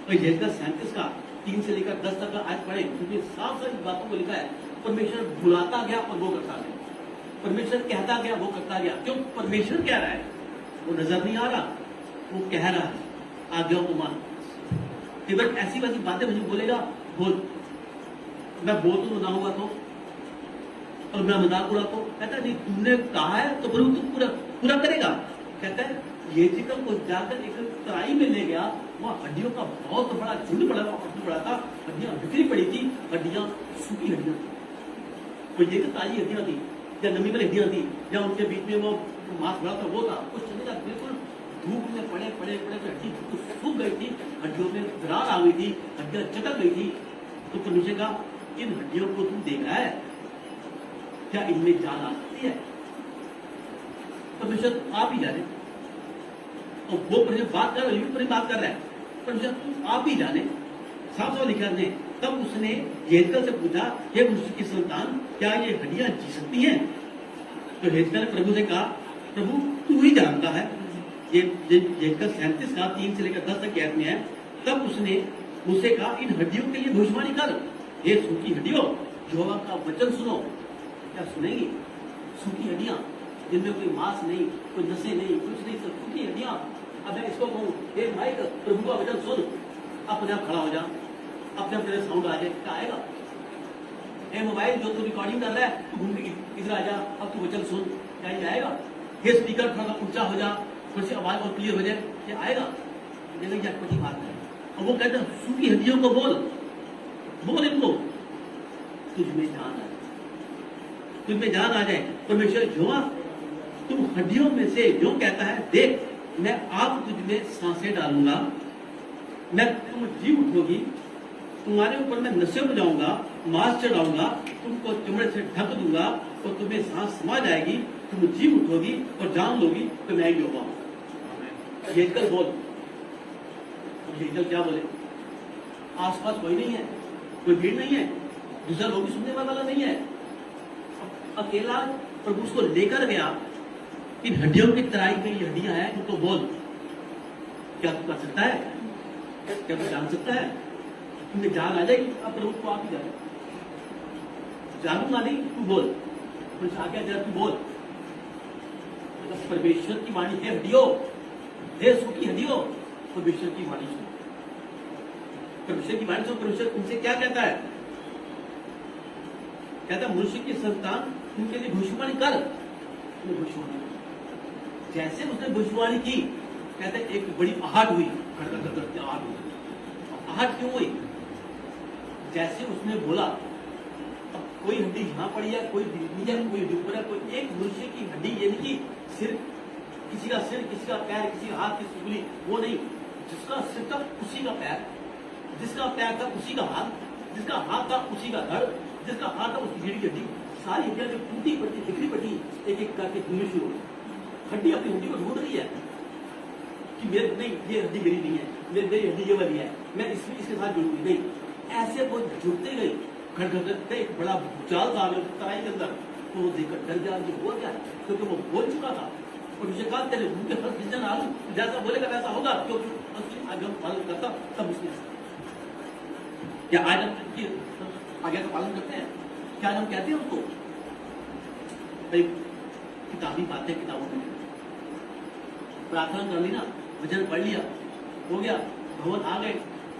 और यजकल 37 का 3 से लेकर 10 तक का आज पढ़े, क्योंकि साफ सारी बातों को लिखा है। परमेश्वर बुलाता गया और वो करता गया, परमेश्वर कहता गया वो करता गया। क्यों? परमेश्वर कह रहा है, वो नजर नहीं आ रहा, वो कह रहा है आज्ञाओं को मान। केवल ऐसी वैसी बातें मुझे बोलेगा, बोल, मैं बोल तो ना हुआ तो, और मैं मजाक उड़ा तो, कहता नहीं तुमने कहा है तो प्रभु तुम पूरा करेगा। कहता है यजकल को जाकर एक तराई में ले गया, वहां हड्डियों का बहुत बड़ा झुंड पड़ा था, हड्डियां बिखरी पड़ी थी, हड्डियां सूखी हड्डियां थी, कोई जगह ताजी हड्डियां थी या नमी वाली हड्डियां थी, या उनके बीच में वो मांस बड़ा था, वो था कुछ चलेगा। बिल्कुल धूप में पड़े तो हड्डी सूख गई थी, हड्डियों में दरार आ गई थी, हड्डियां चटक गई थी। तो परमेश्वर का, इन हड्डियों को तुम देख रहा है, क्या इनमें जान आ सकती है? परमेश्वर आप ही जाने, और वो परमेश्वर बात कर रहा है, बात कर रहा है, परमेश्वर तुम आप ही जाने, साफ साफ लिखा है। तब उसने यजकल से पूछा, हे मनुष्य की संतान, क्या ये हड्डियां जी सकती हैं? तो यजकल ने प्रभु से कहा, प्रभु तू ही जानता है। ये यजकल 37 का 3 से लेकर 10 तक की आयत में है। तब उसने मुझसे कहा, इन हड्डियों के लिए भविष्यवाणी कर, हे सूखी हड्डियों, यहोवा का वचन सुनो। क्या सुनेंगी? सूखी हड्डियां, जिनमें कोई मांस नहीं, कोई नसें नहीं, कुछ नहीं, सब सूखी हड्डियां। अब मैं इसको कहूं, हे माइक, प्रभु का वचन सुन, अपने आप खड़ा हो जा, अपने अपने साउंड आ जाए, क्या आएगा? हे मोबाइल, जो तू रिकॉर्डिंग कर रहा है, तू घूम के इधर आ जा, अब तू वचन सुन, क्या ये आएगा? हे स्पीकर, थोड़ा ऊंचा हो जा, थोड़ी सी आवाज और क्लियर हो जाए, ये आएगा? ये नहीं, अटपटी बात है। और वो कहते हैं सूखी हड्डियों को बोल इनको, तुझमें जान आ जाए, तुझमें जान आ जाए। परमेश्वर जो तुम हड्डियों में से जो कहता है, देख मैं आप तुझमें सांसें डालूंगा, मैं तुम जी उठोगी, तुम्हारे ऊपर मैं नशे में जाऊंगा, मांस चढ़ाऊंगा, तुमको चमड़े से ढक दूंगा और तुम्हें सांस समा जाएगी, तुम जी उठोगी और जान लोगी तो मैं ही होगा। यजकल बोल, यजकल क्या बोले? आसपास कोई नहीं है, कोई भीड़ नहीं है, दूसरा लोग भी सुनने वाला नहीं है, अकेला प्रभु उसको लेकर गया। इन हड्डियों की तराई में ये हड्डियां हैं, उनको बोल, क्या तू कर सकता है? क्या तू जान सकता है? तुम्हें जान आ जाएगी, अब प्रभु को आप ही जाने, जानूंगा नहीं, तू बोल, कुछ आज्ञा दे, तू बोल। परमेश्वर की वाणी है हड्डियों, हे सूखी हड्डियों, परमेश्वर की वाणी सुनो, परमेश्वर की वाणी सुनो। परमेश्वर उनसे क्या कहता है? कहता मनुष्य की संतान, उनके लिए भविष्यवाणी कर, भविष्यवाणी। जैसे उसने भविष्यवाणी की, कहते एक बड़ी आहट हुई, आहट हुई। आहट क्यों हुई? जैसे उसने बोला, अब कोई हड्डी यहां पड़ी है, कोई नीचे है, कोई ऊपर है, कोई एक मनुष्य की हड्डी, यानी कि सिर, किसी का सिर, किसी का पैर, किसी का हाथ, किसी उंगली, वो नहीं, जिसका सिर था उसी का पैर, जिसका पैर था उसी का हाथ, जिसका हाथ था उसी का धड़, जिसका हाथ था उसकी रीढ़ की हड्डी, सारी हड्डियां जो टूटी पड़ती, बिखरी पड़ी, एक एक करके ढूंढनी शुरू हो। हड्डी अपनी हड्डी को ढूंढ रही है कि मेरे नहीं, ये हड्डी मेरी नहीं है, मेरी हड्डी ये वाली है, मैं इसके साथ जुड़ूंगी नहीं। ऐसे वो जुड़ते गए, खड़खड़ते एक बड़ा भूचाल था तराई के अंदर, तो वो देखकर डर गया, ये हुआ क्या? क्योंकि वो बोल चुका था, और मुझे कहा तेरे मुंह के फल खिंचन आ लूं, जैसा बोलेगा वैसा होगा, क्योंकि उसकी आज्ञा का पालन करता, तब उसने क्या आज हम आज्ञा का पालन करते हैं? क्या हम कहते हैं उसको? भाई किताबी बातें किताबों में, प्रार्थना कर ली ना, वचन पढ़ लिया, हो गया, भवन आ गए,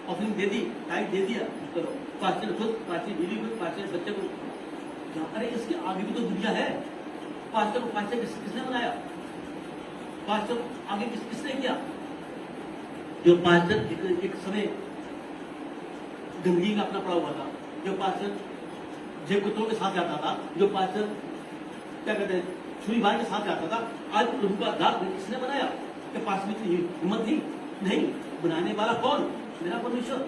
ऑफरिंग दे दी, टाइट दे दिया, करो, पास्टर खुद, पास्टर बीवी खुद, पास्टर बच्चे को, अरे इसके आगे भी तो दुनिया है। पास्टर को पास्टर किसने बनाया? पास्टर आगे किसने किया? जो पास्टर एक समय गंदगी का अपना पड़ा हुआ था, जो पास्टर जेब कुत्तों के साथ जाता था, जो पास्टर क्या कहते हैं छुरी भाई के साथ जाता था, आज प्रभु का दास किसने बनाया? कि पास्टर में इतनी हिम्मत थी? नहीं। बनाने वाला कौन? मेरा परमेश्वर।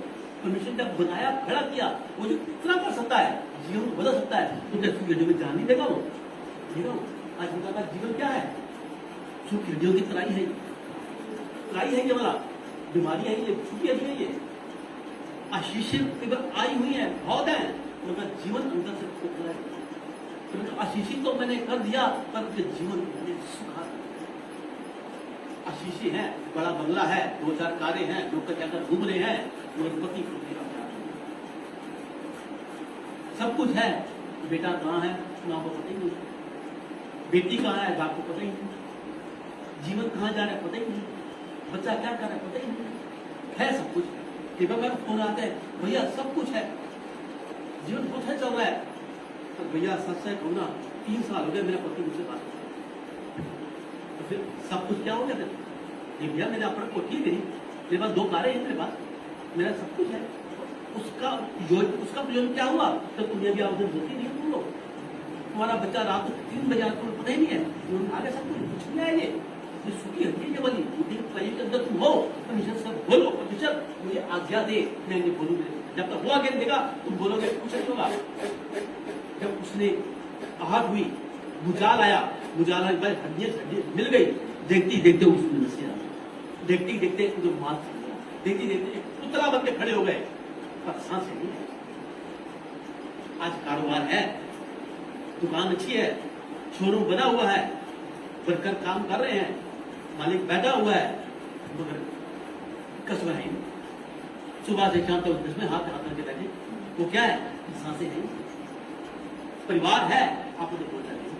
परमेश्वर जब बनाया, खड़ा किया, वो जो इतना कर सकता है, जीवन को बदल सकता है, तो क्या हृदयों में जान नहीं देगा वो? देखो आज उनका का जीवन क्या है? सुख हृदयों की तराई है, तराई है ये वाला, बीमारी है ये, छुट्टी है ये, आशीषें आई हुई है, बहुत है, उनका जीवन अंदर से खोखला है। आशीषित तो मैंने कर दिया, पर उनके जीवन में सुखा। आशीषी है, बड़ा बंगला है, 2-4 कारें हैं, लोग जाकर घूम रहे हैं, पति सब कुछ है। बेटा कहाँ है? माँ को पता ही नहीं। बेटी कहाँ है? बाप को पता ही नहीं। जीवन कहाँ जा रहा है? पता ही नहीं। बच्चा क्या कर रहा है? पता ही नहीं है। सब कुछ है, बार फोन आते हैं, भैया सब कुछ है, जीवन बहुत है, चल रहा है, पर भैया सच से कहूँ ना, 3 साल हो गए मेरा पति मुझसे बात करता है, तो फिर सब कुछ क्या हो गया? नहीं भैया मैंने अपना कोठी करी, मेरे पास 2 कारें हैं, मेरे पास मेरा सब कुछ है, उसका प्रयोजन क्या हुआ? तो तुम्हें भी आवेदन होती नहीं तुम लोग, तुम्हारा बच्चा रात को 3 बजे आता है, पता ही नहीं है, आगे सब कुछ नहीं है। ये सुखी हड्डी ये वाली शरीर के अंदर तुम हो, परमेश्वर से बोलो, परमेश्वर मुझे आज्ञा दे, मैं इन्हें बोलूंगा। जब तक वो आगे देगा तुम बोलोगे, कुछ नहीं होगा। जब उसने आहट हुई, भूचाल आया, भूचाल हड्डियां मिल गई, देखते ही देखते उसमें नसिया, देखते ही देखते जो माल चल गया, देखते ही देखते पुतला बन के खड़े हो गए, पर सांस नहीं है। आज कारोबार है, दुकान अच्छी है, शोरूम बना हुआ है, वर्कर काम कर रहे हैं, मालिक बैठा हुआ है, मगर कसम है नहीं। सुबह से शाम तक उसमें हाथ करके बैठे, वो क्या है? सांसें नहीं। परिवार है, आप उन्हें बोलते नहीं,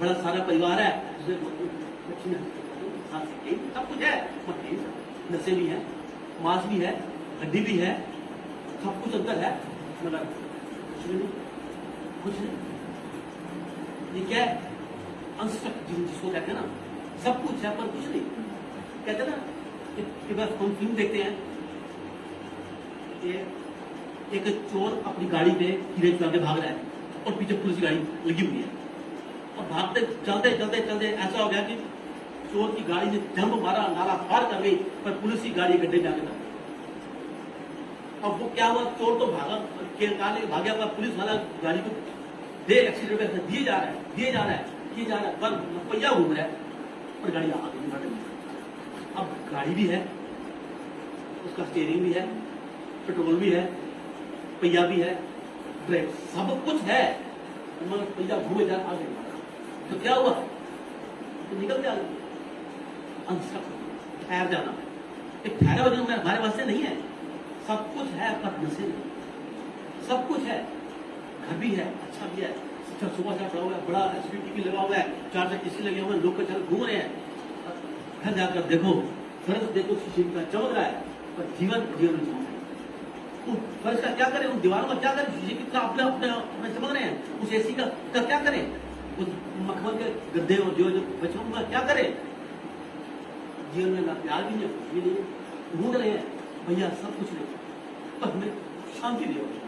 बड़ा सारा परिवार है, सब कुछ है, नशे भी है, मांस भी है, हड्डी भी है, सब कुछ अंदर है, मगर कुछ नहीं, कुछ नहीं। ये क्या है? अंशक जीवन जिसको कहते हैं ना, सब कुछ है पर कुछ नहीं। कहते हैं ना, एक बार हम फिल्म देखते हैं, एक चोर अपनी गाड़ी पे हीरे चुरा के भाग रहा है और पीछे पुलिस की गाड़ी लगी हुई है, और भागते चलते चलते चलते ऐसा हो गया कि चोर की गाड़ी ने जंप मारा, नाला पार कर गई, पर पुलिस की गाड़ी गड्ढे में आके लग गई। अब वो क्या हुआ? चोर तो भागा, भागा हुआ, पुलिस वाला गाड़ी को दे एक्सीडेंट दिए जा रहा है, पर पहिया घूम रहा है, पर गाड़ी आगे नहीं बढ़ रही। अब गाड़ी भी है, उसका स्टीयरिंग भी है, पेट्रोल भी है, पहिया भी है, ब्रेक, सब कुछ है, मगर पहिया घूमे जा आगे नहीं बढ़ा। तो क्या हुआ? तो निकल गया ठहर जाना। एक ठहरा वजन हमारे वास्ते नहीं है, सब कुछ है पर नशे नहीं। सब कुछ है, घर भी है, अच्छा भी है, सुबह से पड़ा हुआ है, बड़ा टीवी लगा हुआ है, 4 एसी लगे हुए हैं, लोग चल घूम रहे हैं। घर जाकर देखो, फर्श देखो, शीशे का चमक रहा है, पर जीवन में फर्श का क्या करें? उन दीवारों का क्या करें? शीशे की अपने चमक रहे हैं, उस एसी का क्या करें? उस मखमल के गद्दे और जो बच्चों का क्या करें? जीवन में ना प्यार भी नहीं, ढूंढ रहे हैं भैया सब कुछ नहीं, पर हमें शांति नहीं होगी।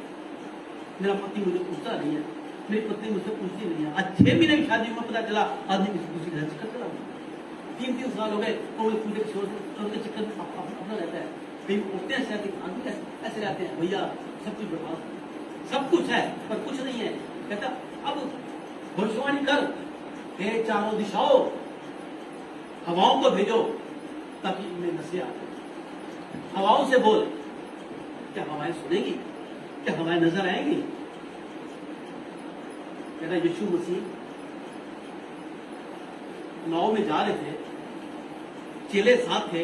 मेरा पति मुझे पूछता नहीं है, मेरी पत्नी मुझसे पूछती नहीं है। आज 6 महीने की शादी में पता चला आदमी किसी घर से चला 3 साल हो गए, कोई पूछे के चक्कर अपना रहता है, कहीं उठते हैं आदमी ऐसे रहते हैं, भैया सब कुछ बर्बाद, सब कुछ है पर कुछ नहीं है। कहता अब भविष्यवाणी कर, हे चारों दिशाओं, हवाओं को भेजो ताकि इनमें नशे आ। हवाओं से बोल, क्या हवाएं सुनेंगी? क्या हवाएं नजर आएंगी? कहता यीशु मसीह नाव में जा रहे थे, चेले साथ थे,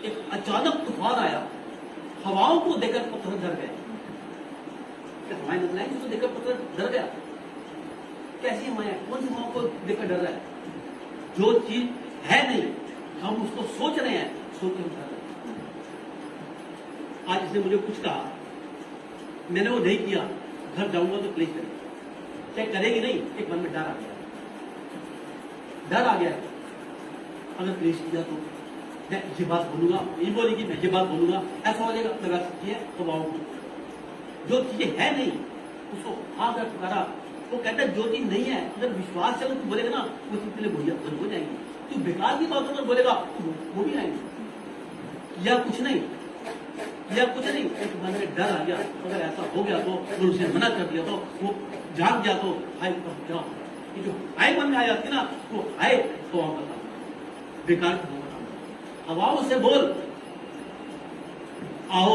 एक अचानक तूफान आया, हवाओं को देखकर पत्थर डर गए। क्या हवाएं नजर आएंगी? उसको देखकर पत्थर डर गया। कैसी माया है? कौन सी माँ को देखकर डर रहा है? जो चीज है नहीं हम उसको सोच रहे हैं, सोच के हम डर रहे हैं। आज इसने मुझे कुछ कहा, मैंने वो नहीं किया, घर जाऊंगा तो क्लेश करेगी, क्या करेगी नहीं, एक मन में डर आ गया, डर आ गया। अगर क्लेश किया तो मैं ये बात बोलूंगा, ये बोलेगी मैं ये बात बोलूंगा, ऐसा हो जाएगा। तो बात सच्ची है तो बाबू जो चीजें है नहीं उसको हाँ कर पुकारा। वो कहता है जो चीज नहीं है अगर विश्वास से तू बोलेगा ना वो चीज तेरे भैया हो जाएंगी। तू बेकार की बातों पर बोलेगा तो वो भी आएंगे। या कुछ नहीं, या कुछ नहीं, एक मन में डर आ गया, अगर ऐसा हो गया तो और उसे मना कर दिया तो वो जाग गया तो हाय क्या ये जो हाय मन में आ जाती है ना वो हाय तो हम बताओ बेकार को हवाओं से बोल, आओ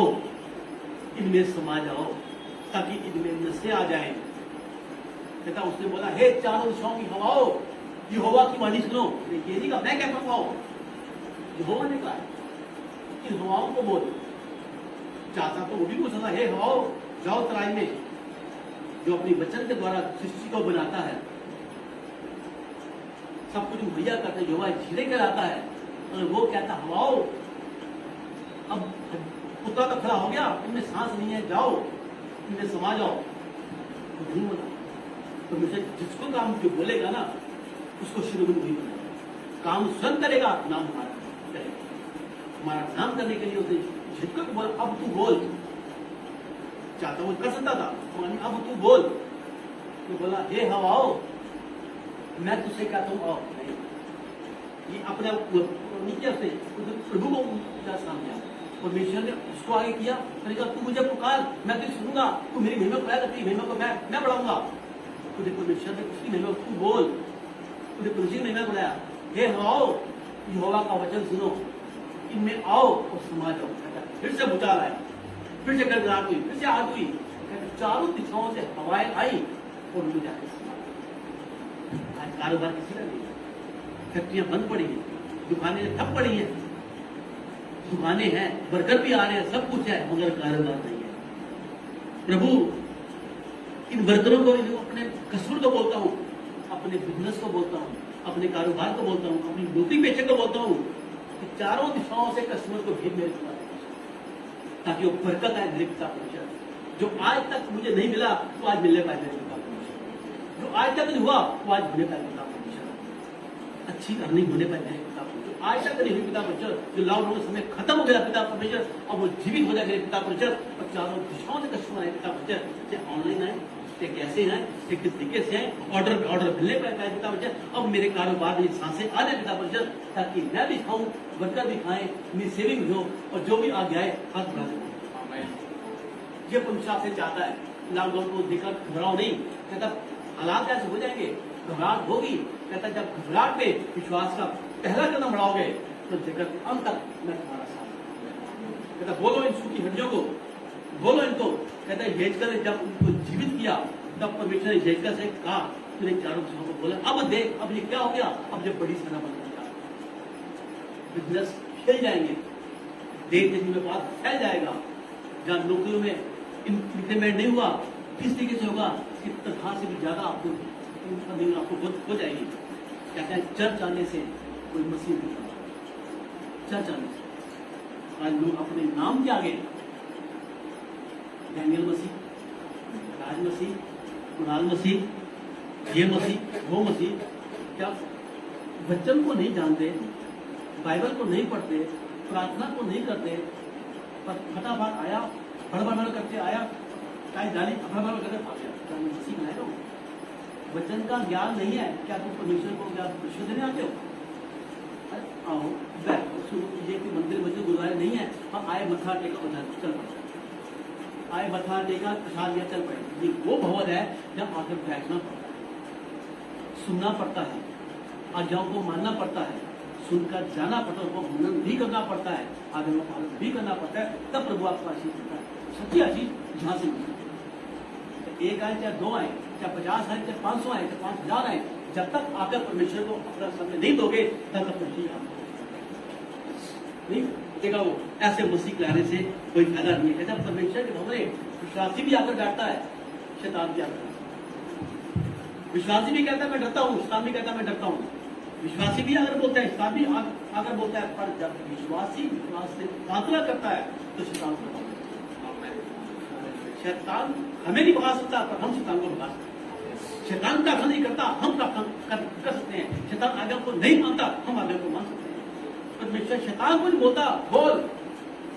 इनमें समा जाओ ताकि इनमें नशे आ जाए। कहता उसने बोला हे चारों दिशाओं की हवाओं यहोवा की वाणी सुनो। ये नहीं कहा मैं क्या कहूँ, यहोवा ने कहा इन हवाओं को बोल। चाहता तो वो भी पूछ सकता हे हवाओं जाओ तराई में, जो अपनी वचन के द्वारा सृष्टि को बनाता है, सब कुछ मुहैया करता है, यहोवा झीले कराता है। और वो कहता हवाओं अब कुत्ता तो खड़ा हो गया, इनमें सांस नहीं है, जाओ इनमें समा जाओ। तो नहीं बोला तो मुझे जिसको काम जो बोलेगा ना उसको शुरू में नहीं बनाएगा, काम स्वयं करेगा, नाम हमारा करेगा। हमारा नाम करने के लिए उसे झिटको को बोला अब तू बोल। चाहता वो कर सकता था, अब तू बोल। तो बोला हे हवाओ मैं तुझसे कहता हूँ आओ। ये अपने नीचे से प्रभु को सामने आया, परमेश्वर ने उसको आगे किया, कहा तू मुझे पुकार मैं तुझे सुनूंगा, तू मेरी महिमा कराएगा, तेरी महिमा को मैं बढ़ाऊंगा। तुझे परमेश्वर ने उसकी महिमा तू बोल, तुझे तुझी महिमा बुलाया हे हवाओ यहोवा का वचन सुनो, इनमें आओ और समा जाओ। फिर से भूचाल आया, फिर से गड़गड़ाहट हुई, फिर से आग हुई, चारों दिशाओं से हवाएं आई और उनमें जाकर समा गई। आज कारोबार किसी का नहीं, फैक्ट्रियां बंद पड़ी हैं, दुकानें ठप पड़ी हैं, दुकानें हैं, वर्कर भी आ रहे हैं, सब कुछ है मगर कारोबार नहीं है। प्रभु इन वर्करों को, अपने कस्टमर को बोलता हूँ, अपने बिजनेस को बोलता हूँ, अपने कारोबार को बोलता हूँ, अपनी नौकरी पेशे को बोलता हूँ कि चारों दिशाओं से कस्टमर को भेज मेरे पास, ताकि वो बरकत आए मेरे पिता परमेश्वर। जो आज तक मुझे नहीं मिला तो आज मिलने पाए मेरे पिता परमेश्वर, जो आज तक नहीं हुआ वो आज होने पाए पिता परमेश्वर, अच्छी अर्निंग होने पाए मेरे पिता परमेश्वर, आज तक नहीं हुई पिता परमेश्वर, जो लॉकडाउन के समय खत्म हो गया पिता परमेश्वर और वो जीवित हो जाए मेरे पिता परमेश्वर। और चारों दिशाओं से कस्टमर आए पिता परमेश्वर, चाहे ऑनलाइन आए, चाहे कैसे हैं, चाहे किस तरीके से हैं, ऑर्डर मिलने पाए पिता परमेश्वर। अब मेरे कारोबार में सांसें आ जाए पिता परमेश्वर, ताकि मैं भी खाऊं, वर्कर भी खाएं, मेरी सेविंग हो और जो भी आगे आए हाथ बढ़ा दें। ये परमेश्वर से चाहता है। लॉकडाउन को देखकर घबराओ नहीं, कहता हालात कैसे हो जाएंगे, घबराहट होगी, कहता जब घबराहट पे विश्वास का पहला कदम बढ़ाओगे तो जगत के अंत तक मैं तुम्हारा साथ। कहता बोलो इन सूखी हड्डियों को, बोलो इनको। कहता है यहेजकेल ने जब उनको जीवित किया तब परमेश्वर ने यहेजकेल से कहा, तूने चारों दिशाओं को बोला अब देख अब ये क्या हो गया, अब जब बड़ी सेना बन गया, बिजनेस फैल जाएंगे, देश देश में बात फैल जाएगा। जहाँ नौकरियों में इंक्रीमेंट नहीं हुआ किस तरीके से होगा कि तनख्वाह से भी ज्यादा आपको हो जाएगी। कहते हैं चर्च आने से कोई मसीह नहीं होगा, चर्च आने से। आज लोग अपने नाम के आगे डैनियल मसीह, राज मसीह, कुणाल मसीह, ये मसीह, वो मसीह, क्या वचन को नहीं जानते, बाइबल को नहीं पढ़ते, प्रार्थना को नहीं करते, पर फटाफट आया भड़बड़ करके आया, चाहे जाने भड़बड़ करके आ गया। क्या मसीह बनाएगा? वचन का ज्ञान नहीं है, क्या तुम परमेश्वर को क्या परिशुद्ध नहीं आते हो? आओ बैठो, शुरू कीजिए कि मंदिर मस्जिद गुरुद्वारे नहीं है, हम आए मत्था टेका उधर चल पड़े, आए मत्था टेका प्रसाद लिया चल पड़े। ये वो भवन है जब आकर बैठना पड़ता है, सुनना पड़ता है, आज्ञाओं को मानना पड़ता है, सुनकर जाना पड़ता है, उसको मनन भी करना पड़ता है, आगे में पालन भी करना पड़ता है, तब प्रभु आपको आशीष देता है। सच्ची आशीष जहां से मिलती है, एक आए चाहे दो आए, चाहे 50 आए, चाहे 500 आए, चाहे 5000 आए, जब तक आकर परमेश्वर को अपना सामने नहीं दोगे तब तक मसीह नहीं देगा। वो ऐसे मसीह लाने से कोई फायदा नहीं है। ऐसा परमेश्वर के भवन में विश्वासी भी आकर बैठता है, शैतान भी आकर। विश्वासी भी कहता है मैं डरता हूँ, शैतान भी कहता है मैं डरता हूँ। विश्वासी भी अगर बोलता है, शैतान भी अगर बोलता है, पर जब विश्वासी विश्वास से प्रार्थना करता है तो शैतान को भगा सकता है। शैतान हमें नहीं भगा सकता, पर हम शैतान को भगा सकते हैं। शैतान प्रार्थना नहीं करता, हम प्रार्थना कर सकते हैं। शैतान आज्ञा को नहीं मानता, हम आज्ञा को मान सकते हैं। परमेश्वर शैतान को नहीं बोलता बोल,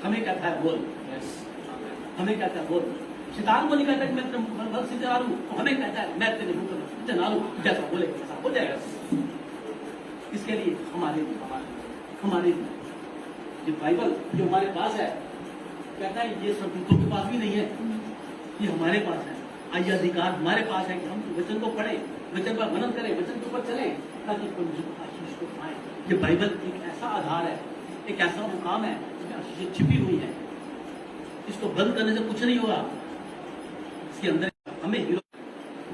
हमें कहता है बोल। हमें कहता है बोल। शैतान को नहीं कहता कि मैं तेरे भक्त से चला लूं, हमें कहता है मैं तेरे मुंह पर चला लूं, जैसा बोले ऐसा हो जाएगा। इसके लिए हमारे ये बाइबल जो हमारे पास है, कहता है ये सब दूसरों के पास भी नहीं है, ये हमारे पास है। आइए अधिकार हमारे पास है कि हम वचन को पढ़ें, वचन का मनन करें, वचन के ऊपर चलें, ताकि परमेश्वर को आशीष को पाएं। ये बाइबल एक ऐसा आधार है, एक ऐसा मुकाम है जिसमें आशीष छिपी हुई है। इसको बंद करने से कुछ नहीं होगा। इसके अंदर हमें हीरो,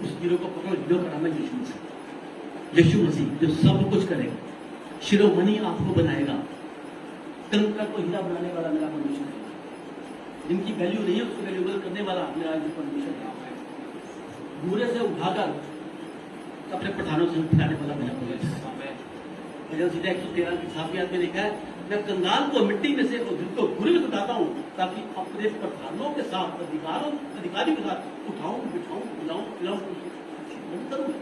उस हीरो को पकड़ो, हीरो का नाम है यीशु मसीह। यीशु मसीह जो सब कुछ करेगा, शिरोमणि आपको बनाएगा, कंकर को हीरा बनाने वाला मेरा परमेश्वर है। जिनकी वैल्यू नहीं है उसको वैल्यूबल करने वाला मेरा परमेश्वर है। बुरे से उठाकर अपने पठानों से उठाने वाला मेरा परमेश्वर है। भजन सीधा 113 की 7 में लिखा है, मैं कंगाल को मिट्टी में से और जिनको बुरे में उठाता हूँ, ताकि अपने प्रधानों के साथ अधिकारी के साथ उठाऊं, बिठाऊं, खिलाऊं, करूं।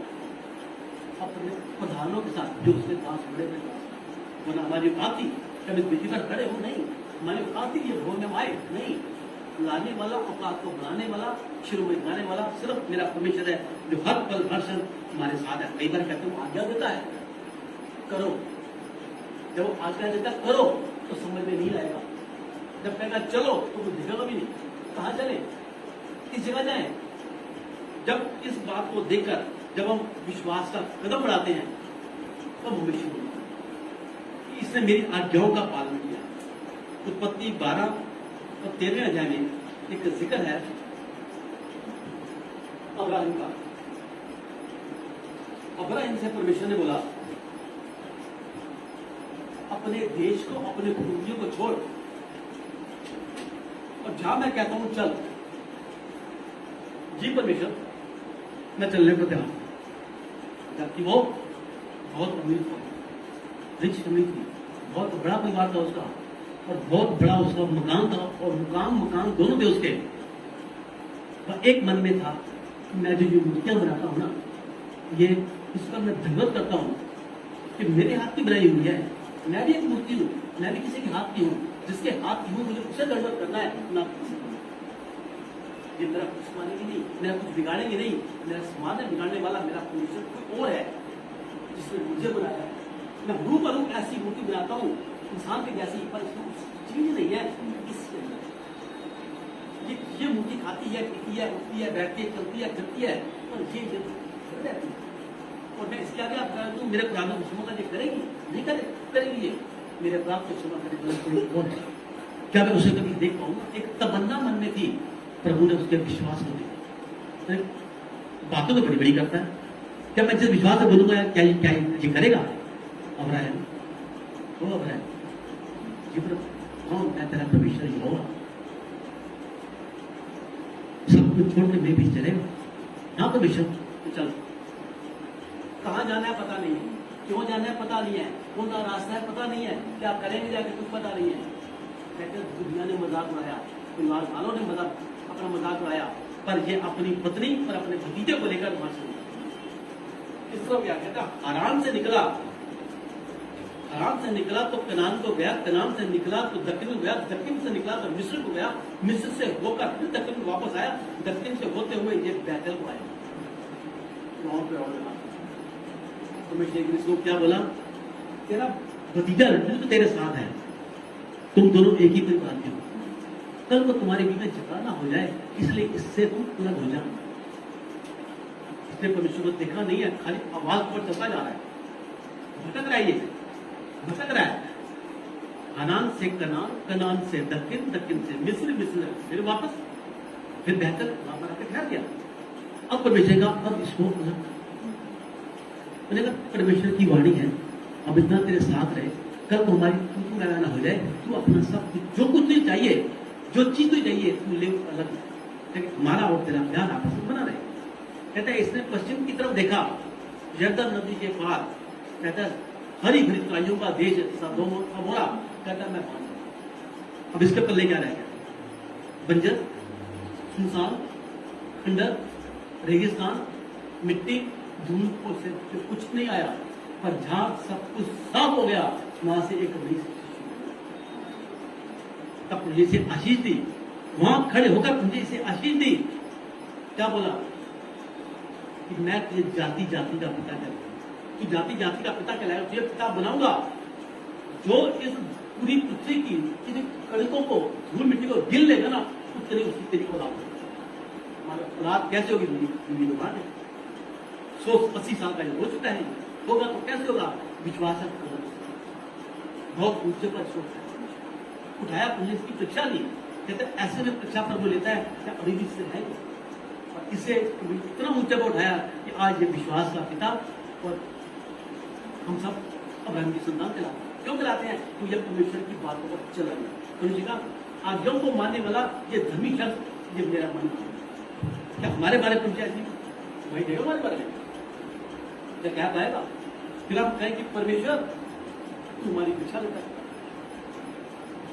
अपने प्रधानों के साथ जो उसके पास बड़े वरना हमारी औकात थी कभी बिजली पर खड़े हो नहीं, हमारी औकात थी ये भोग में आए नहीं। लाने वाला, औकात को बढ़ाने वाला, शुरू में गाने वाला सिर्फ मेरा परमेश्वर है, जो हर पल हर क्षण हमारे साथ है। कई बार कहते हैं आज्ञा देता है करो, जब आज्ञा देता करो तो समझ में नहीं आएगा। जब कहेगा चलो तो कुछ दिखेगा भी नहीं, कहाँ चले, किस जगह जाए। जब इस बात को देखकर जब हम विश्वास का कदम बढ़ाते हैं तब हमें शुरू होता है। इसने मेरी आज्ञाओं का पालन किया। उत्पत्ति 12 और 13वें अध्याय में एक जिक्र है अब्राहम का। अब्राहम से परमेश्वर ने बोला अपने देश को, अपने पूर्वजों को छोड़ और जहां मैं कहता हूं चल। जी परमेश्वर, मैं चलने को तैयार। जबकि वो बहुत अमीर था, रिच फैमिली थी, बहुत बड़ा परिवार था उसका और बहुत बड़ा उसका मकान था और मकान दोनों थे उसके। पर एक मन में था कि मैं जो मूर्तियां बनाता हूं ना, ये इसका मैं धन्यवाद करता हूं कि मेरे हाथ की बनाई हुई है। मैं भी एक मूर्ति हूं, मैं भी किसी के हाथ की हूं, जिसके हाथ की हूं मुझे उसे धन्यवाद करना है, ना किसी को। ये मेरा कुछ मानेगी नहीं, मेरा कुछ बिगाड़ेंगे नहीं, मेरा समाज है बिगाड़ने वाला मेरा परमेश्वर कोई और है जिसने मुझे बनाया है। मैं रू पर हूं, ऐसी मूर्ति बनाता हूं इंसान की जैसी, पर इसमें चीज नहीं है इसके अंदर। ये मूर्ति खाती है, पीती है, उठती है, बैठती है, चलती है, फिरती है, पर ये रहती है। और मैं इसके आगे आप कह दूं मेरे पुराने दुश्मनों का ये करेगी नहीं करेगी ये मेरे प्राप्त क्षमा करेगी कौन है? क्या मैं उसे कभी देख पाऊंगा? एक तमन्ना मन में थी, प्रभु ने उसके विश्वास को दिया। बातों तो बड़ी बड़ी करता है, क्या मैं जिस विश्वास से बोलूंगा क्या ये करेगा? अब्राहम, वो अब्राहम कौन? मैं तेरा परमेश्वर यहोवा, सब कुछ छोड़ के मैं भी चलेगा। हाँ परमेश्वर चल। कहाँ जाना है पता नहीं है, क्यों जाना है पता नहीं है, कौन सा रास्ता है पता नहीं है, क्या करेंगे जाके कुछ पता नहीं है। कहते दुनिया ने मजाक उड़ाया, परिवार वालों ने अपना मजाक उड़ाया, पर ये अपनी पत्नी और अपने भतीजे को लेकर वहां से इस तरह क्या कहता, हारान से निकला तो कनान को गया, कनान से निकला तो दक्षिण को गया, दक्षिण से निकला तो मिस्र को गया, मिस्र से होकर फिर दक्षिण को वापस आया, दक्षिण से होते हुए ये बैतल को आया। वहां पे और इसको क्या बोला, तेरा भतीजा लड्डू तो तेरे साथ है, तुम दोनों एक ही परिवार के हो, कल को तुम्हारे बीच में झगड़ा ना हो जाए, इसलिए इससे तुम अलग हो जाओ। इसने परमेश्वर को देखा नहीं है, खाली आवाज पर चलता जा रहा है, भटक रहा है। अनान से कनान, कनान से दक्षिण, दक्षिण से मिस्र, फिर वापस, फिर बेहतर वहां पर आकर ठहर गया। अब परमेश्वर का अब इसको परमेश्वर की वाणी है, अब इतना तेरे साथ रहे, कल तो हमारी तू ना हो जाए, तू अपना सब जो कुछ तुझे चाहिए, जो चीज तुझे चाहिए तू ले अलग, लेकिन हमारा और तेरा प्यार आपस में बना रहे। कहता है इसने पश्चिम की तरफ देखा, यरदन नदी के पार, कहता है हरी भरी तराइयों का देश मोरा, कहता है मैं मान गया। अब इसके पल्ले क्या रह गया? बंजर, सुनसान, खंडर, रेगिस्तान, मिट्टी, धूल को से जो कुछ नहीं आया, पर जहां सब कुछ साफ हो गया वहां से एक बड़ी तब मुझे इसे आशीष दी, वहां खड़े होकर मुझे इसे आशीष दी। क्या बोला कि मैं तुझे जाति जाति का पिता कहलाऊंगा, तू जाति जाति का पिता कहलाएगा, तुझे पिता बनाऊंगा। जो इस पूरी पृथ्वी की इन कणकों को, धूल मिट्टी को गिन लेगा ना, उतनी उसकी तेरी औलाद होगी। औलाद कैसे होगी? दुनिया में बात है। 180 साल का हो चुका है, होगा तो कैसे होगा? विश्वास है, बहुत ऊंचे पर सोच है। उठाया, पुलिस की परीक्षा ली, कहते ऐसे में परीक्षा पर वो लेता है क्या अभी भी इससे है, और इसे इतना ऊंचे पर उठाया कि आज ये विश्वास का पिता। और हम सब अब्राहम की संतान कहलाते हैं। क्यों कहलाते हैं? तो ये परमेश्वर की बातों पर चल रही है। तो जी का आज्ञाओं को मानने वाला ये धर्मी शख्स, ये मेरा मन क्या हमारे बारे में ऐसी वही देगा हमारे बारे में क्या कह पाएगा? फिर आप कहें कि परमेश्वर तुम्हारी परीक्षा लेता है,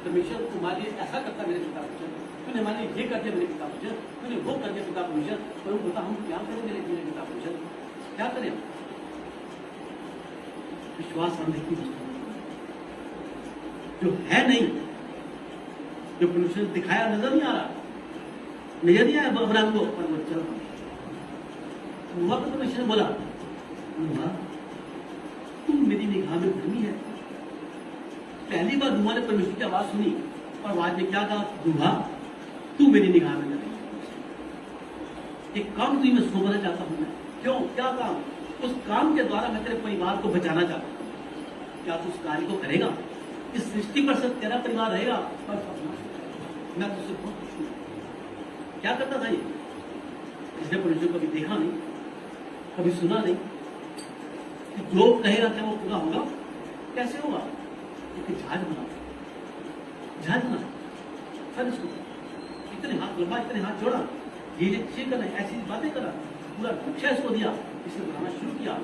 परमेश्वर तुम्हारे लिए ऐसा करता मेरे पिता परमेश्वर, तूने हमारे लिए ये कर दिया मेरे पिता परमेश्वर, तूने वो कर दिया पिता परमेश्वर, पर बता हम क्या करें मेरे पिता परमेश्वर, क्या करें? विश्वास आने की जो है नहीं, जो परमेश्वर दिखाया नजर नहीं आ रहा, नजर नहीं आया अब्राहम को, पर वो चल वहां पर परमेश्वर ने बोला तुम मेरी निगाह में धर्मी है। पहली बार दुआ ने परमेश्वर की आवाज सुनी और आवाज ने क्या कहा? दुआ तू मेरी निगाह में धर्मी। एक काम तुझे मैं सौंपना चाहता हूं मैं। क्यों? क्या काम? उस काम के द्वारा मैं तेरे परिवार को बचाना चाहता हूं। क्या तू उस कार्य को करेगा? इस सृष्टि पर सिर्फ तेरा परिवार रहेगा, पर मैं तुझसे बहुत खुश हूं। क्या करता था ये? इसने परमेश्वर को कभी देखा नहीं, कभी सुना नहीं कि जो कहेगा क्या वो पूरा होगा? कैसे होगा? एक जहाज बना, जहाज बना, फिर इसको इतने हाथ लंबा, इतने हाथ जोड़ा, ये करना, ऐसी बातें करा, पूरा नक्शा इसको दिया, इसने बनाना शुरू किया।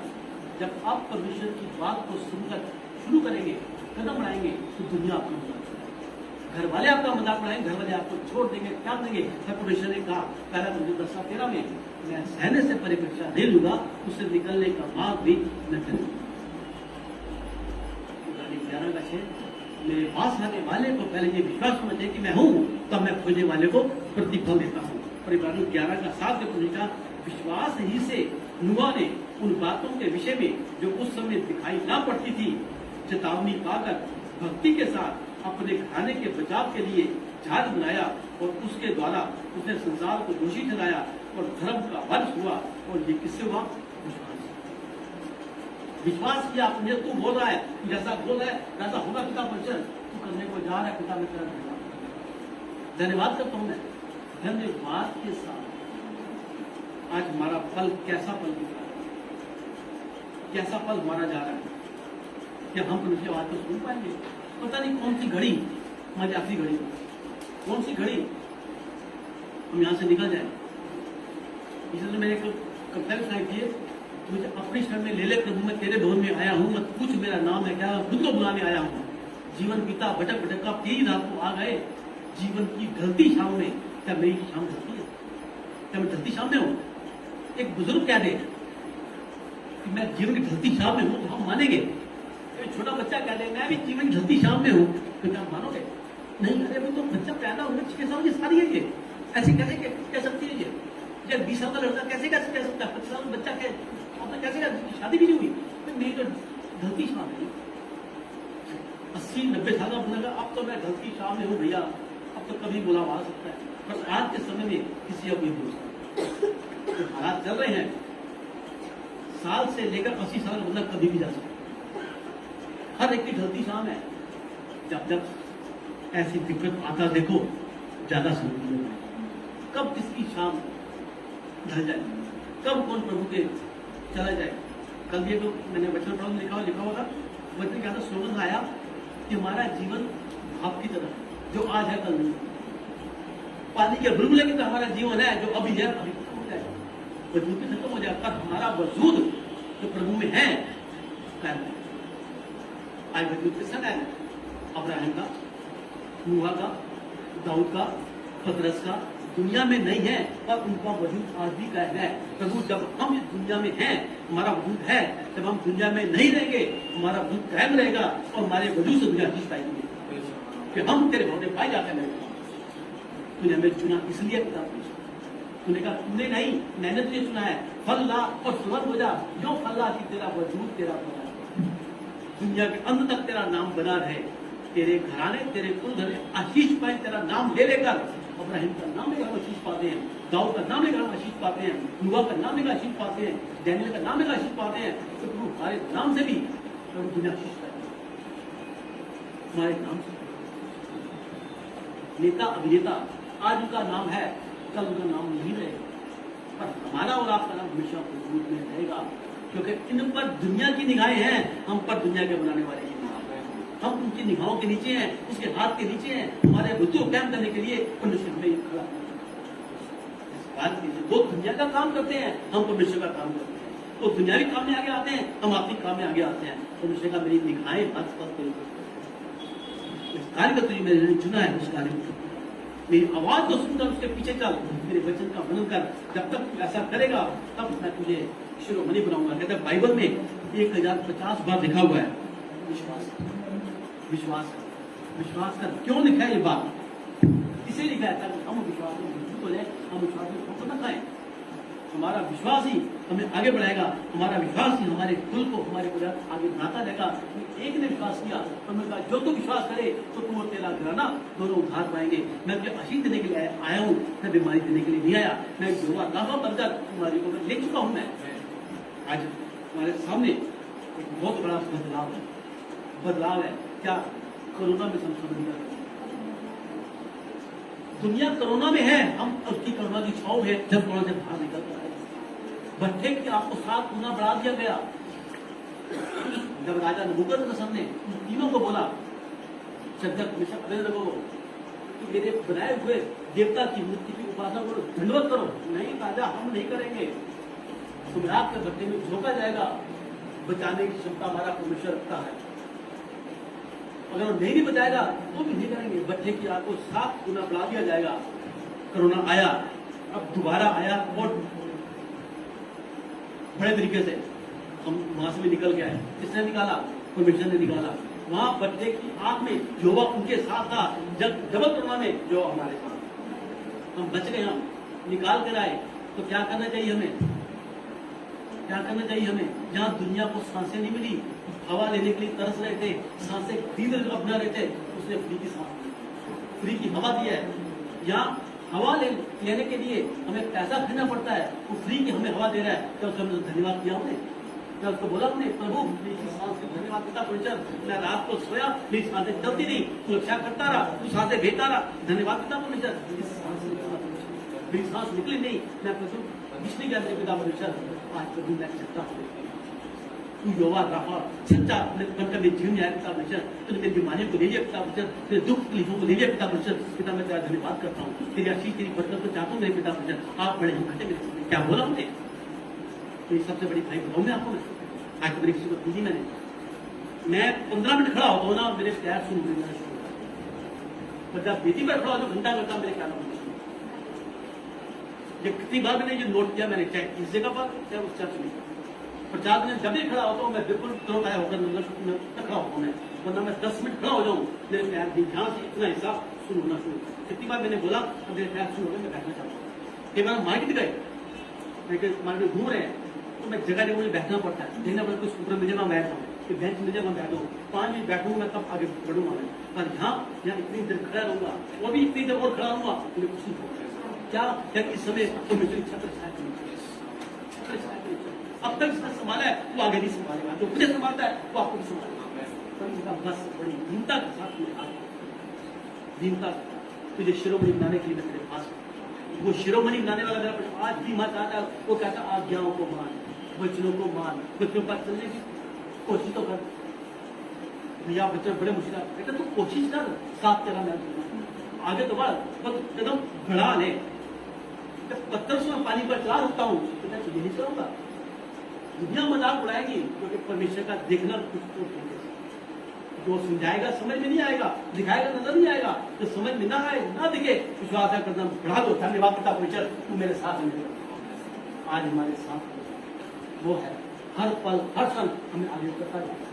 जब आप परमेश्वर की बात को सुनकर शुरू करेंगे, कदम बढ़ाएंगे, तो दुनिया आपको मजाक उड़ाएगी। घर वाले आपका मजाक उड़ाएंगे, घर वाले आपको छोड़ देंगे, क्या देंगे? परमेश्वर ने कहा पहला मुझे 10-13 में मैं सहने से परीक्षा दे लूंगा, उससे निकलने का मार्ग भी न करूंगा। मेरे पास आने वाले को पहले ये विश्वास होना चाहिए कि मैं हूं, तब मैं खोजने वाले को प्रतिफल देता हूं। परिवार 11 का 7 से विश्वास ही से नुआ ने उन बातों के विषय में जो उस समय दिखाई ना पड़ती थी, चेतावनी पाकर भक्ति के साथ अपने घराने के बचाव के लिए जहाज बनाया, और उसके द्वारा उसने संसार को दोषी ठहराया और धर्म का वंश हुआ। और ये किससे हुआ? विश्वास किया आपने। तू बोल रहा है, जैसा बोल रहा है वैसा होगा पिता परमेश्वर, तू करने को जा रहा है पिता में तेरा धन्यवाद करता हूं मैं। धन्यवाद के साथ आज हमारा फल कैसा फल दिख रहा है, कैसा फल हमारा जा रहा है? क्या हम परमेश्वर की बात को सुन पाएंगे? पता नहीं कौन सी घड़ी हमारी आखिरी घड़ी, कौन सी घड़ी हम यहां से निकल जाए। इसलिए मैंने एक कविता भी सुनाई थी, मुझे अपनी शरण में ले ले प्रभु, मैं तेरे भवन में आया हूँ, मत पूछ मेरा नाम है क्या, खुद को बुलाने आया हूँ। जीवन बीता भटक भटक का तेरी रात को आ गए, जीवन की ढलती शाम में क्या मेरी शाम ढलती है? क्या मैं ढलती शाम में हूँ? एक बुजुर्ग कह दे कि मैं जीवन की ढलती शाम में हूँ, तो हम मानेंगे। एक छोटा बच्चा कह दे मैं भी जीवन की ढलती शाम में हूँ, तो क्या मानोगे? नहीं। अरे अभी तो बच्चा पैदा होने 6 साल की सारी है, ये ऐसी कैसे कह सकती है? ये 20 साल का लड़का कैसे कह सकता है? 25 साल का बच्चा कैसे शादी भी नहीं हुई? तो मेरी तो ढलती शाम है। 80-90 साल का बनेगा, अब तो मैं ढलती शाम में हूँ भैया, अब तो कभी बुलावा आ सकता है। पर आज के समय में किसी अब नहीं बोल सकता। तो हालात चल रहे हैं, साल से लेकर 80 साल का बंदा कभी भी जा सकता है। हर एक की ढलती शाम है। जब ऐसी दिक्कत आता देखो, ज्यादा समझ लो कब किसकी शाम ढल जाए, कब कौन प्रभु के चला जाए। कल ये तो मैंने वचन पढ़ा लिखा होगा, वचन क्या था? स्लोगन आया कि हमारा जीवन भाप की तरह, जो आज है कल नहीं। पानी के बुलबुले की तरह हमारा जीवन है, जो अभी है अभी खत्म हो जाएगा। वजूद भी खत्म हो जाए, पर हमारा वजूद जो प्रभु में है कायम है। आज वजूद किसका कायम है? अब्राहम का, नूह का, दाऊद का, पतरस का दुनिया में नहीं है, और उनका वजूद आज भी कायम है। प्रभु जब हम इस दुनिया में हैं, हमारा वजूद है, जब हम दुनिया में नहीं रहेंगे, हमारा वजूद कायम रहेगा, और हमारे वजूद से दुनिया चीज पाएंगे कि हम तेरे भवन पाए जाते हैं। तूने हमें चुना इसलिए पिता, तूने कहा तूने नहीं, मैंने तुझे चुना है, फल ला और सुलभ हो जा, जो फल ला कि तेरा वजूद तेरा बना रहे, दुनिया के अंत तक तेरा नाम बना रहे, तेरे घराने तेरे कुल घर आशीष पाए, तेरा नाम ले लेकर अब्राहिम का नाम लेकर हम आशीष पाते हैं, दाऊद का नाम लेकर हम आशीष पाते हैं, नूह का नाम लेकर आशीष पाते हैं, डैनियल का नाम लेकर आशीष पाते हैं। तो प्रभु हमारे नाम से भी प्रभु दुनिया आशीष पाते हैं, हमारे नाम से। नेता अभिनेता आज उनका नाम है, कल उनका नाम नहीं रहेगा, पर हमारा और आपका नाम हमेशा वजूद में रहेगा, क्योंकि इन पर दुनिया की निगाहें हैं, हम पर दुनिया के बनाने वाले की निगाहें हैं। हम उनकी निगाहों के नीचे हैं, उसके हाथ के नीचे हैं। हमारे वजूद को कायम करने के लिए परमेश्वर हमें खड़ा बात कीजिए। वो दुनिया का काम करते हैं, हम परमेश्वर का काम करते हैं। वो दुनियावी काम में आगे आते हैं, हम आत्मिक काम में आगे आते हैं। परमेश्वर का मेरी निगाहें हर पल पर इस कार्य का तुझे मैंने चुना है, उस कार्य को मेरी आवाज को सुनकर उसके पीछे चल, मेरे वचन का मनन कर। जब तक तू ऐसा करेगा तब मैं तुझे शिरोमणि बनाऊंगा। कहते हैं बाइबल में 1050 बार लिखा हुआ है विश्वास विश्वास कर, विश्वास कर। क्यों लिखा है ये बात? इसे लिखा है ताकि हम विश्वास में मजबूत हो जाए, हम विश्वास में ठोकर न खाएं। हमारा विश्वास ही हमें आगे बढ़ाएगा, हमारा विश्वास ही हमारे कुल को, हमारे को आगे बढ़ाता रहेगा। एक ने विश्वास किया तो मैं कहा जो तू विश्वास करे तो तू और तेरा घराना दोनों उद्धार पाएंगे। मैं तुझे आशीष देने के लिए आया हूँ, मैं बीमारी देने के लिए नहीं आया। मैं यहोवा राफा बनकर बीमारी को मैं ले चुका हूँ। मैं आज हमारे सामने एक बहुत बड़ा बदलाव है। क्या? कोरोना में संशोधन कर, दुनिया कोरोना में है, हम उसकी कोरोना की छाव है। जब कोरोना से बाहर निकल कर आए, भट्ठे की आपको 7 गुना बढ़ा दिया गया। जब राजा नबूकदनेस्सर ने तीनों को बोला चद्दर हमेशा खड़े रखो, कि मेरे बनाए हुए देवता की मूर्ति की उपासना करो, दंडवत करो। नहीं राजा, हम नहीं करेंगे। तुम्हें आपके भट्ठे में झोंका जाएगा। बचाने की क्षमता हमारा परमेश्वर रखता है। अगर वो नहीं भी बचाएगा तो भी नहीं करेंगे। भट्ठे की आग को 7 गुना बढ़ा दिया जाएगा। कोरोना आया, अब दोबारा आया और बड़े तरीके से हम वहां से भी निकल गए। किसने निकाला? परमेश्वर ने निकाला। वहां भट्ठे की आग में यहोवा उनके साथ था, जब डबल कोरोना में जो हमारे साथ। हम बच गए, हम निकाल कर आए। तो क्या करना चाहिए हमें? क्या करना चाहिए हमें? जहां दुनिया को सांसें नहीं मिली, हवा लेने के लिए तरस रहे थे, सांसें खरीद अपना रहे थे, उसने फ्री की सांस दी, फ्री की हवा दी है। यहाँ हवा लेने के लिए हमें पैसा देना पड़ता है, वो फ्री की हमें हवा दे रहा है। क्या उसका हमने धन्यवाद किया हमने? क्या उसको बोला हमने प्रभु मेरी सांस के धन्यवाद पिता परमेश्वर, मैं रात को सोया, मेरी सांसें चलती नहीं, तू रक्षा करता रहा, तू सांसें भेजता रहा, धन्यवाद पिता परमेश्वर। मेरी सांस निकली नहीं, मैं प्रभु इसलिए गया मेरे पिता परमेश्वर, आज प्रभु मैं सच्चा हूँ। तू यहोवा राफा सच्चा अपने बनकर मेरे जीवन में आया पिता परमेश्वर। तूने मेरी बीमारियों को ले लिया पिता परमेश्वर, तेरे दुख तकलीफों को ले लिया पिता परमेश्वर। पिता मैं तेरा धन्यवाद करता हूँ, तेरी आशीष तेरी बरकत को चाहता हूँ मेरे पिता परमेश्वर। आप बड़े ही घटे मेरे। क्या बोला हमने? तो ये सबसे बड़ी भाई बताऊँ मैं आपको। मैं आज मेरी किसी को पूछी मैं 15 मिनट खड़ा होता हूँ ना, मेरे प्यार सुन लेना शुरू होता है। पर जब बेटी पर खड़ा हो तो घंटा घंटा मेरे क्या नाम ये कितनी बार मैंने ये नोट किया, मैंने चाहे इस जगह पर चाहे उस चर्च में। प्रचार में जब भी खड़ा होता हूँ मैं बिल्कुल तुरंत आया होकर खड़ा होता हूँ मैं, वरना मैं 10 मिनट खड़ा हो जाऊँ मेरे पैर ध्यान से इतना हिस्सा शुरू होना शुरू। कितनी बार मैंने बोला अब मेरे पैर शुरू हो गए, मैं बैठना चाहता हूँ। कई बार मार्केट गए, मार्केट घूम रहे हैं तो मैं जगह जगह मुझे बैठना पड़ता है, देखना पड़ता है कुछ ऊपर मिल जाए बैठ जाऊँ, कि बेंच मिल जाए मैं बैठूँ, 5 मिनट बैठूंगा मैं तब आगे बढ़ूंगा मैं। पर यहाँ इतनी देर खड़ा रहूंगा, वो भी इतनी देर और खड़ा रहूंगा, मुझे कुछ नहीं होगा। क्या इस समय तो मुझे इच्छा अब तक जिसने संभाला है वो आगे नहीं संभालेगा, जो मुझे संभालता है वो आपको भी संभालेगा। बस बड़ी दीनता के साथ दीनता तुझे शिरोमणि बनाने के लिए मैं तेरे पास, वो शिरोमणि बनाने वाला मेरा आज भी मत आता है। वो कहता आज्ञाओं को मान, वचनों को मान, वचनों पर चलने की कोशिश तो कर। भैया बच्चे बड़े मुश्किल है, तू कोशिश कर, साथ तेरा मैं आगे तो बढ़, बस कदम बढ़ा ले, जब पत्थर से मैं पानी पर चला सकता हूँ तो मैं तुझे नहीं चलाऊंगा। दुनिया मजाक उड़ाएगी क्योंकि परमेश्वर का देखना कुछ तो है। जो समझाएगा समझ में नहीं आएगा, दिखाएगा नजर नहीं आएगा, जो समझ में ना आए ना दिखे विश्वास करना बढ़ा दो। धन्यवाद पिता परमेश्वर, तू मेरे साथ है। आज हमारे साथ वो है, हर पल हर क्षण हमें आगे करता जाएगा।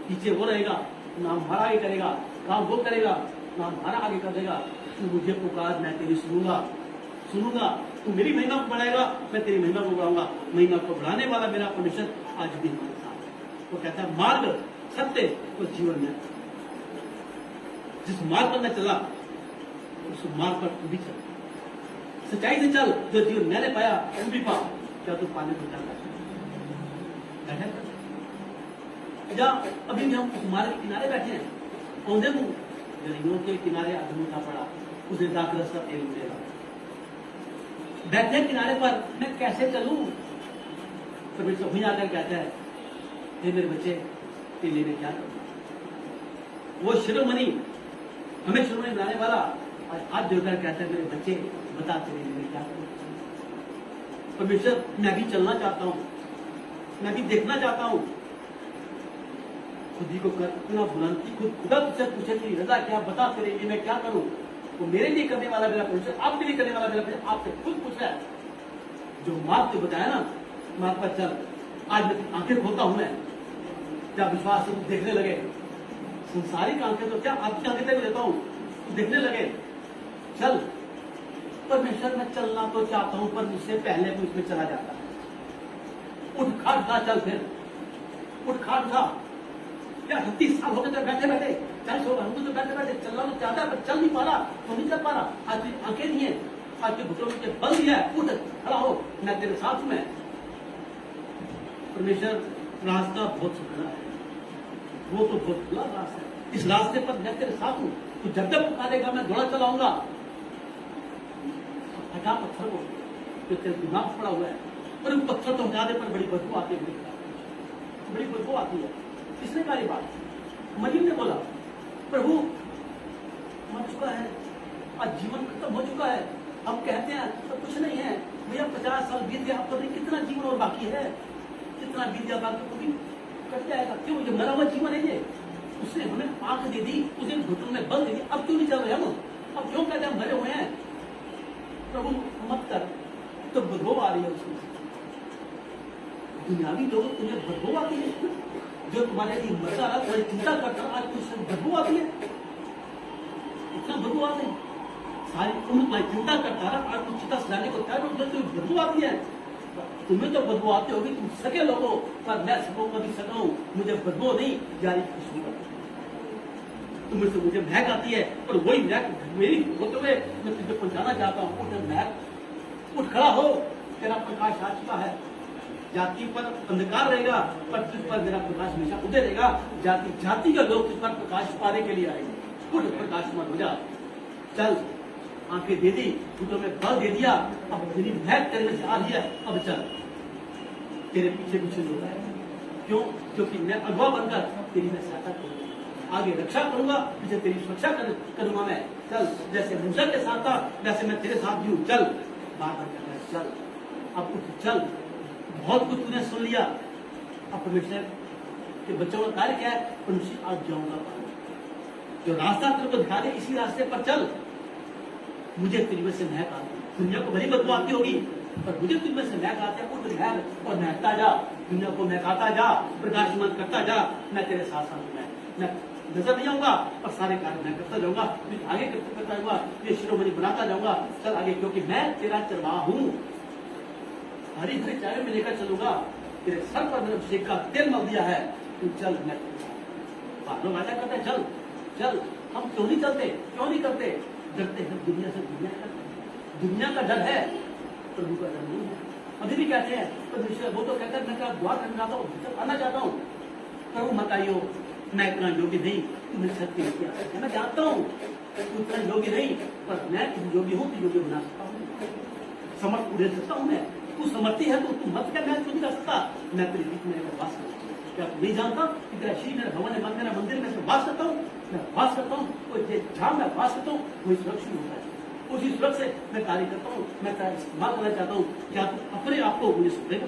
पीछे वो रहेगा, नाम हमारा आगे करेगा, काम वो करेगा, नाम हमारा आगे कर देगा। तू मुझे पुकार, मैं तेरी सुनूंगा। तू मेरी महिमा को बढ़ाएगा, मैं तेरी महिमा को बढ़ाऊंगा। महिमा को बढ़ाने वाला मेरा परमेश्वर आज भी हमारे साथ है। वो कहता है मार्ग सत्य और जीवन में, जिस मार्ग पर मैं चला उस मार्ग पर तू भी चल, सच्चाई से चल। जो जीवन मैंने पाया तुम भी पाओ। क्या तू पाने को चाहता है? जहाँ अभी भी हम उस मार्ग के किनारे बैठे हैं, औंधे मुंह गरीबों के किनारे आदमी उठा पड़ा, उसे जाकर रास्ता तेल मिलेगा। बैठे किनारे पर मैं कैसे चलूं? परमेश्वर वहीं आकर कहता है, हे मेरे बच्चे, तेरे लिए क्या करूं? वो शिरोमणि, हमें शिरोमणि बनाने वाला आज हाथ जोड़कर कहता है, मेरे बच्चे बता तेरे लिए क्या करूं? परमेश्वर, मैं भी चलना चाहता हूं, मैं भी देखना चाहता हूं। खुद ही को कर इतना बुलंदी, खुदा तुझसे पूछे तेरी रजा क्या, बता तेरे लिए मैं क्या करूं? वो मेरे लिए करने वाला मेरा परमेश्वर, आपके लिए करने वाला मेरा परमेश्वर आपसे खुद पूछ रहा है। जो मार्ग तो बताया ना, मार्ग पर चल। आज मैं आंखें खोलता हूं, मैं क्या विश्वास से देखने लगे। संसारिक आंखें तो क्या आपकी आंखें तक देता हूं, देखने लगे। चल परमेश्वर, मैं चलना तो चाहता हूं पर मुझसे पहले कोई इसमें चला जाता है। उठ खाट था, चल फिर उठ खाट था। क्या 30 साल हो गए तो बैठे बैठे, 40 हो गए तो बैठे बैठे चलना तो चाहता है पर चल नहीं पा रहा, तो नहीं चल पा रहा। आज तेरी आंखें नहीं है, आज के घुटनों में बल दिया है, उठ खड़ा हो, मैं तेरे साथ हूं। मैं परमेश्वर, रास्ता बहुत सुखला है, वो तो बहुत खुला रास्ता है। इस रास्ते पर मैं तेरे साथ हूं, तो जब जब पुकारेगा मैं दौड़ा चलाऊंगा। हटा पत्थर को जो तेरे दिमाग पड़ा हुआ है, और उन पत्थर तो हटाने पर बड़ी बदबू आती है, बड़ी बदबू आती है। किसने कहा ये बात? मरियम ने बोला, प्रभु मर चुका है, आज जीवन खत्म हो चुका है। हम कहते हैं तो कुछ नहीं है भैया, 50 साल बीत गया, अब तो कितना जीवन और बाकी है, कितना बीत गया बाकी तो भी कट जाएगा। क्यों? ये मरा हुआ जीवन है ये। उसने हमें आंख दे दी, उसे घुटनों में बल दे दी, अब क्यों नहीं चल रहे हम? अब क्यों कहते हैं मरे हुए हैं? प्रभु मत कर, तो बदबू आ रही है उसमें। दुनियावी लोग तुम्हें बदबू आती है, जो तुम्हारे लिए मरता रहा, तुम्हारी चिंता करता रहा, आज कुछ बदबू आती है, इतना बदबू आती है। सारी उम्र तुम्हारी चिंता करता रहा, आज कुछ चिंता सजाने को तैयार हो, तुम्हें बदबू आती है। तुम्हें तो बदबू आती होगी, तुम सके लोगों, पर मैं सबों को भी सका हूं, मुझे बदबू नहीं, यारी खुशबू आती है। तुम से मुझे महक आती है, और वही महक मेरी होते हुए मैं तुझे पहुंचाना चाहता हूँ। उठ महक, उठ खड़ा हो, तेरा प्रकाश आ चुका है। जाति पर अंधकार रहेगा, पर तुझ पर मेरा प्रकाश हमेशा उदय रहेगा। जाति जाति का लोग तुझ पर प्रकाश पाने के लिए आएंगे। उठ प्रकाशमान हो जा, चल। आंखें दे दी, घुटनों में बल दे दिया, अब तेरी महक तेरे में से आ रही है, अब चल। तेरे पीछे पीछे लोग आए, क्यों? क्योंकि मैं अगवा बनकर तेरी मैं सहायता करूंगा, आगे रक्षा करूंगा, पीछे तेरी सुरक्षा करूंगा मैं। चल, जैसे मूसा के साथ था वैसे मैं तेरे साथ भी हूं। चल, बार बार कहता है चल, अब उठ चल। बहुत कुछ तूने सुन लिया, अब परमेश्वर के बच्चों का कार्य क्या है? परमेश्वर आज जाऊंगा, जो रास्ता तेरे को दिखा दे इसी रास्ते पर चल। मुझे तेरी वजह से महक आती है, दुनिया को भली बदबू आती होगी, पर मुझे तुझ में से महक आते हैं। उठ महक और महकता जा, दुनिया को महकाता जा, प्रकाशमान करता जा। मैं तेरे साथ साथ हूं, मैं नजर नहीं आऊंगा, पर सारे कार्य मैं करता जाऊंगा, आगे करता जाऊंगा, ये शिरोमणि बनाता जाऊंगा। चल आगे, क्योंकि मैं तेरा चरवाहा हूं। हरी हरी चाय में लेकर चलूंगा, तेरे सर पर मैंने अभिषेक का तेल मल दिया है। तू चल, मैं लोग आजा करते हैं, चल चल। हम क्यों नहीं चलते? क्यों नहीं करते? डरते हैं दुनिया से, दुनिया का डर है, प्रभु का डर नहीं है। अभी भी कहते हैं परमेश्वर, वो तो कहता है मैं तेरा द्वार खटखटाता हूँ, आना चाहता हूँ। प्रभु मत आइयो, मैं इतना योग्य नहीं, तुमने शक्ति नहीं किया। मैं जानता हूँ तू इतना योग्य नहीं, पर मैं योग्य हूँ, तू योग्य बना सकता हूँ, समर्थ उड़े सकता हूँ मैं। तू समर्थी है तो तू मत क्या, मैं क्यों नहीं कर सकता? मैं तेरे बीच में वास करता हूँ। क्या तू नहीं जानता कि तेरा शरीर मेरा भवन है, मंदिर में वास करता हूँ, मैं वास करता हूँ। जहाँ मैं वास करता हूँ वही सुरक्षित होता है। उसी सुरत से मैं कार्य करता हूँ, मैं इस्तेमाल करना चाहता हूँ। क्या तुम अपने आप को मुझे सुन देगा?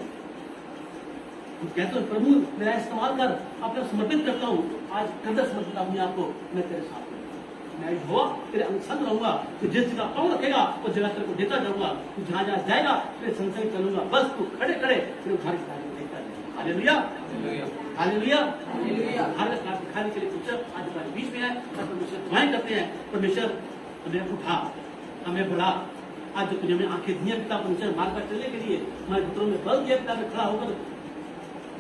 तुम कहते हो प्रभु मेरा इस्तेमाल कर, अपने समर्पित करता हूँ, आज हृदय समर्पित अपने आप को मैं तेरे साथ हूँ। मैं हुआ तेरे संग रहूंगा, तो जिस जगह पाँव रखेगा उस जगह तेरे को देता जाऊंगा, तू जहां जहां जाएगा तेरे संग संग चलूंगा, बस तू खड़े खड़े तेरे उद्धार की कार्य देखता जाएगा। Hallelujah, hallelujah, hallelujah. खाने के लिए परमेश्वर आज हमारे बीच में है और परमेश्वर दुआएं करते हैं। परमेश्वर हमें उठा, हमें बढ़ा, आज जो तुझे हमें आंखें दी हैं पिता, परमेश्वर मार्ग पर चलने के लिए हमारे घुटनों में बल दिया पिता, में खड़ा होकर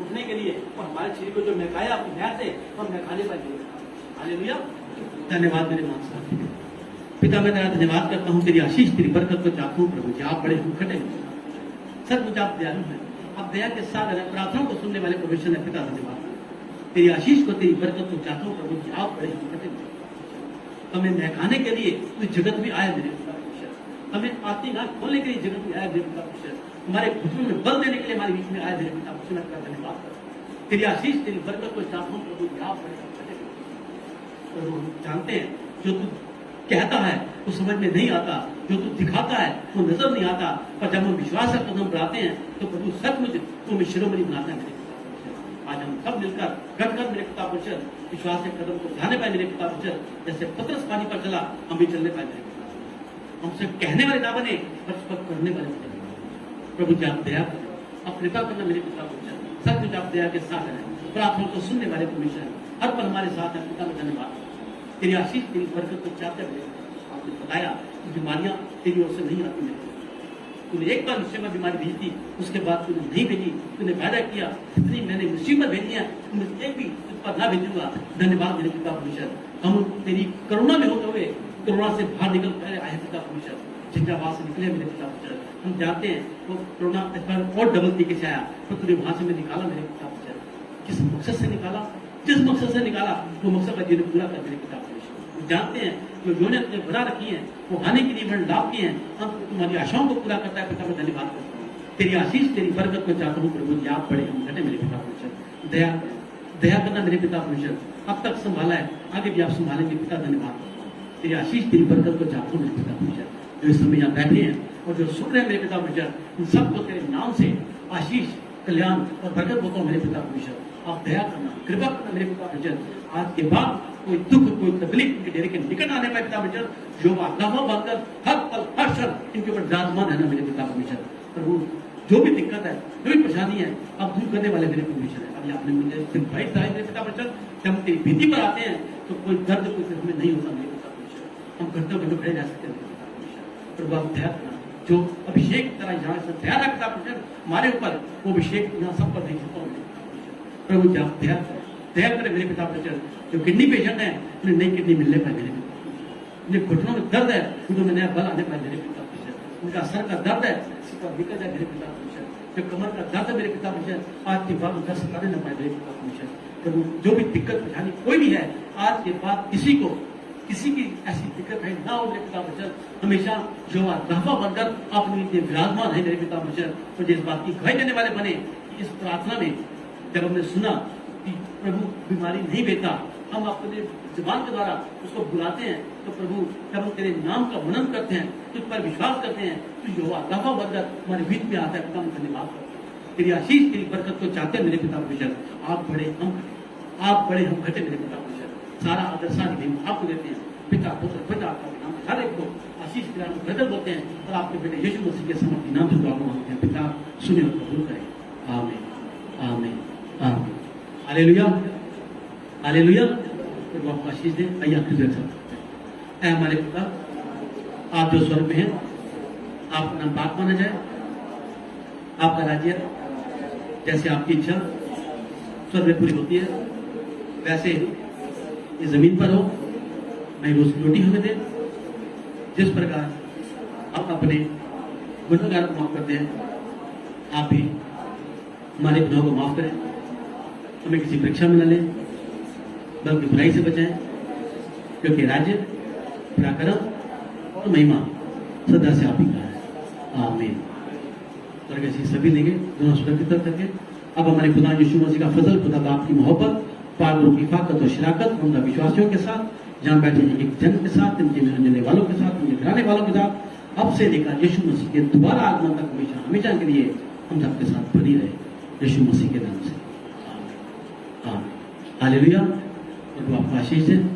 उठने के लिए, और हमारे शरीर को जो महकाया अपनी न्याय से हम महकाने पाएंगे। हालेलुया, धन्यवाद मेरे मान साहब पिता, मैं तेरा धन्यवाद करता हूँ, तेरी आशीष तेरी बरकत को चाहता हूँ प्रभु जी। आप बड़े खटे सच मुझे आप दयालु हैं, आप दया के साथ प्रार्थनाओं को सुनने वाले परमेश्वर है पिता, धन्यवाद। तेरी आशीष को तेरी बरकत को चाहता हूँ प्रभु जी। आप बड़े खटे हमें महकाने के लिए इस जगत में आए मेरे पिता परमेश्वर, हमें आती आंख खोलने के लिए जगत में आए मेरे पिता परमेश्वर, हमारे घुटनों में बल देने के लिए हमारे बीच में आए मेरे पिता परमेश्वर का धन्यवाद। तेरी आशीष तेरी बरकत को चाहता हूँ प्रभु जी। आप बड़े प्रभु जानते हैं जो तू कहता है वो समझ में नहीं आता, जो तू दिखाता है वो नजर नहीं आता, पर जब हम विश्वास का कदम बढ़ाते हैं तो प्रभु सचमुच वो हमें शिरोमणि बनाता है मेरे पिता परमेश्वर। आज हम सब मिलकर गटगट मेरे पिता परमेश्वर विश्वास के कदम को बढ़ाने पाए मेरे पिता परमेश्वर, जैसे पतरस पानी पर चला हम भी चलने पाए मेरे पिता परमेश्वर। हमसे कहने वाले ना बने पर करने वाले बने प्रभु जी। आप दया करें, आप कृपा करना मेरे पिता परमेश्वर, सचमुच आप दया के साथ हैं, प्रार्थना को सुनने वाले परमेश्वर हर पल हमारे साथ है पिता। में धन्यवाद, तेरी आशीष तेरी बरकत को चाहते हुए आपने बताया कि बीमारियां तेरी ओर से नहीं आती मेरे। तूने एक बार मुझसे में बीमारी भेजी थी, उसके बाद तूने नहीं भेजी, तूने वादा किया जितनी मैंने मुसीबत भेजी है उनमें एक भी तुझ पर ना भेजूंगा। धन्यवाद मेरे पिता परमेश्वर, हम तेरी करुणा में होते हुए करुणा से बाहर निकल कर आए पिता परमेश्वर, झंझावात से निकले मेरे पिता परमेश्वर। हम जानते हैं वो करुणा और डबल तरीके से आया, पर तूने वहां से मैं निकाला मेरे पिता परमेश्वर। किस मकसद से निकाला? जिस मकसद से निकाला वो मकसद का जीवन पूरा कर मेरे पिता परमेश्वर। जानते हैं जो योजना तुमने बना रखी है वो आने के लिए बड़े लाभ किए हैं, हम तुम्हारी आशाओं को पूरा करता है पिता। मैं धन्यवाद करता हूँ, तेरी आशीष तेरी बरकत को चाहता हूँ प्रभु जी। आप बड़े हम घटे मेरे पिता परमेश्वर, दया दया करना मेरे पिता परमेश्वर। अब तक संभाला है, आगे भी आप संभालेंगे पिता। धन्यवाद, तेरी आशीष तेरी बरकत को चाहता हूँ मेरे पिता परमेश्वर। जो इस समय यहाँ बैठे हैं और जो सुन रहे हैं मेरे पिता परमेश्वर, उन सबको तेरे नाम से आशीष कल्याण और बरकत होता हूँ मेरे पिता परमेश्वर। आप दया करना, कृपा करना मेरे पिता परमेश्वर। आज के बाद कोई दुख कोई तकलीफ इनके डेरे के निकट आने पाए पिता परमेश्वर, जो आत्मा बनकर हर पल हर क्षण इनके ऊपर विराजमान है ना मेरे पिता परमेश्वर। प्रभु जो भी दिक्कत है, जो भी परेशानी है, आप दूर करने वाले मेरे परमेश्वर है। अभी आपने मुझे दिखाई दिया मेरे पिता परमेश्वर, जब हम तेरी भीति पर आते हैं तो कोई दर्द कोई हमें नहीं होता मेरे पिता परमेश्वर। हम कर्तव्य में खड़े रह सकते हैं मेरे पिता परमेश्वर। प्रभु आप दया करना, जो अभिषेक की तरह यहाँ से तैयार है पिता परमेश्वर हमारे ऊपर, वो अभिषेक यहाँ सब पर नहीं सकता हूँ प्रभु जी। आप दया करें मेरे पिता परमेश्वर। जो किडनी पेशेंट है उन्हें नई किडनी मिलने पाए मेरे पिता परमेश्वर। उन्हें घुटनों में दर्द है उनको नया बल आने पाए मेरे पिता परमेश्वर। उनका सर का दर्द है इसका निकल जाए मेरे पिता परमेश्वर। जो कमर का दर्द है मेरे पिता परमेश्वर, आज के बाद उनका सताने न पाए मेरे पिता परमेश्वर। प्रभु जो भी दिक्कत परेशानी कोई भी है, आज के बाद किसी की ऐसी दिक्कत है ना हो मेरे पिता परमेश्वर। हमेशा जो रहबा बनकर अपने लिए विराजमान है मेरे पिता परमेश्वर। तो जिस बात की गवाही देने वाले बने इस प्रार्थना में, जब हमने सुना कि प्रभु बीमारी नहीं भेजता, हम अपने जुबान के द्वारा उसको बुलाते हैं, तो प्रभु जब हम तेरे नाम का मनन करते हैं, तुझ पर विश्वास करते हैं, तो जो रहबा बनकर हमारे बीच में आता है पिता, हम धन्यवाद करते हैं। तेरी आशीष तेरी बरकत को चाहते हैं मेरे पिता परमेश्वर। आप बड़े हम घटे, आप बड़े हम घटे मेरे पिता परमेश्वर। सारा आदर सारी आपको देते हैं पिता पुत्र पिता आपका नाम हर एक को आशीष के नाम बदल बोलते हैं, और आपके बेटे यीशु मसीह के समर्थ नाम से दुआ मांगते हैं पिता, सुने और कबूल करें। आमीन आमीन आमीन। Hallelujah hallelujah. प्रभु आपको आशीष दे। आइए आपकी जगह ऐ हमारे पिता, आप जो स्वर्ग में हैं, आपका नाम पाक माना जाए, आपका राज्य जैसे आपकी इच्छा स्वर्ग में पूरी होती है वैसे ये जमीन पर हो। मैं रोज की रोटी हमें दे, जिस प्रकार आप अपने गुनहगार को माफ करते हैं, आप भी हमारे गुनाहों को माफ करें। हमें किसी परीक्षा में न लें, बल्कि बुराई से बचाएं, क्योंकि राज्य पराक्रम और महिमा सदा से आप ही का है। आमीन। स्वर्ग से सभी लेंगे दोनों सुरक्षित करके। अब हमारे खुदा यीशु मसीह का फजल, खुदा का आपकी मोहब्बत, पाक रूह की फाकत और शराकत उनका विश्वासियों के साथ जहाँ बैठे हैं एक जन के साथ, इनके मिलने वालों के साथ, इनके गिराने वालों के साथ, अब से लेकर यीशु मसीह के दोबारा आगमन तक हमेशा हमेशा के लिए हम सबके साथ बनी रहे, यीशु मसीह के नाम से। हालेलुया। प्रभु आपका आशीष है।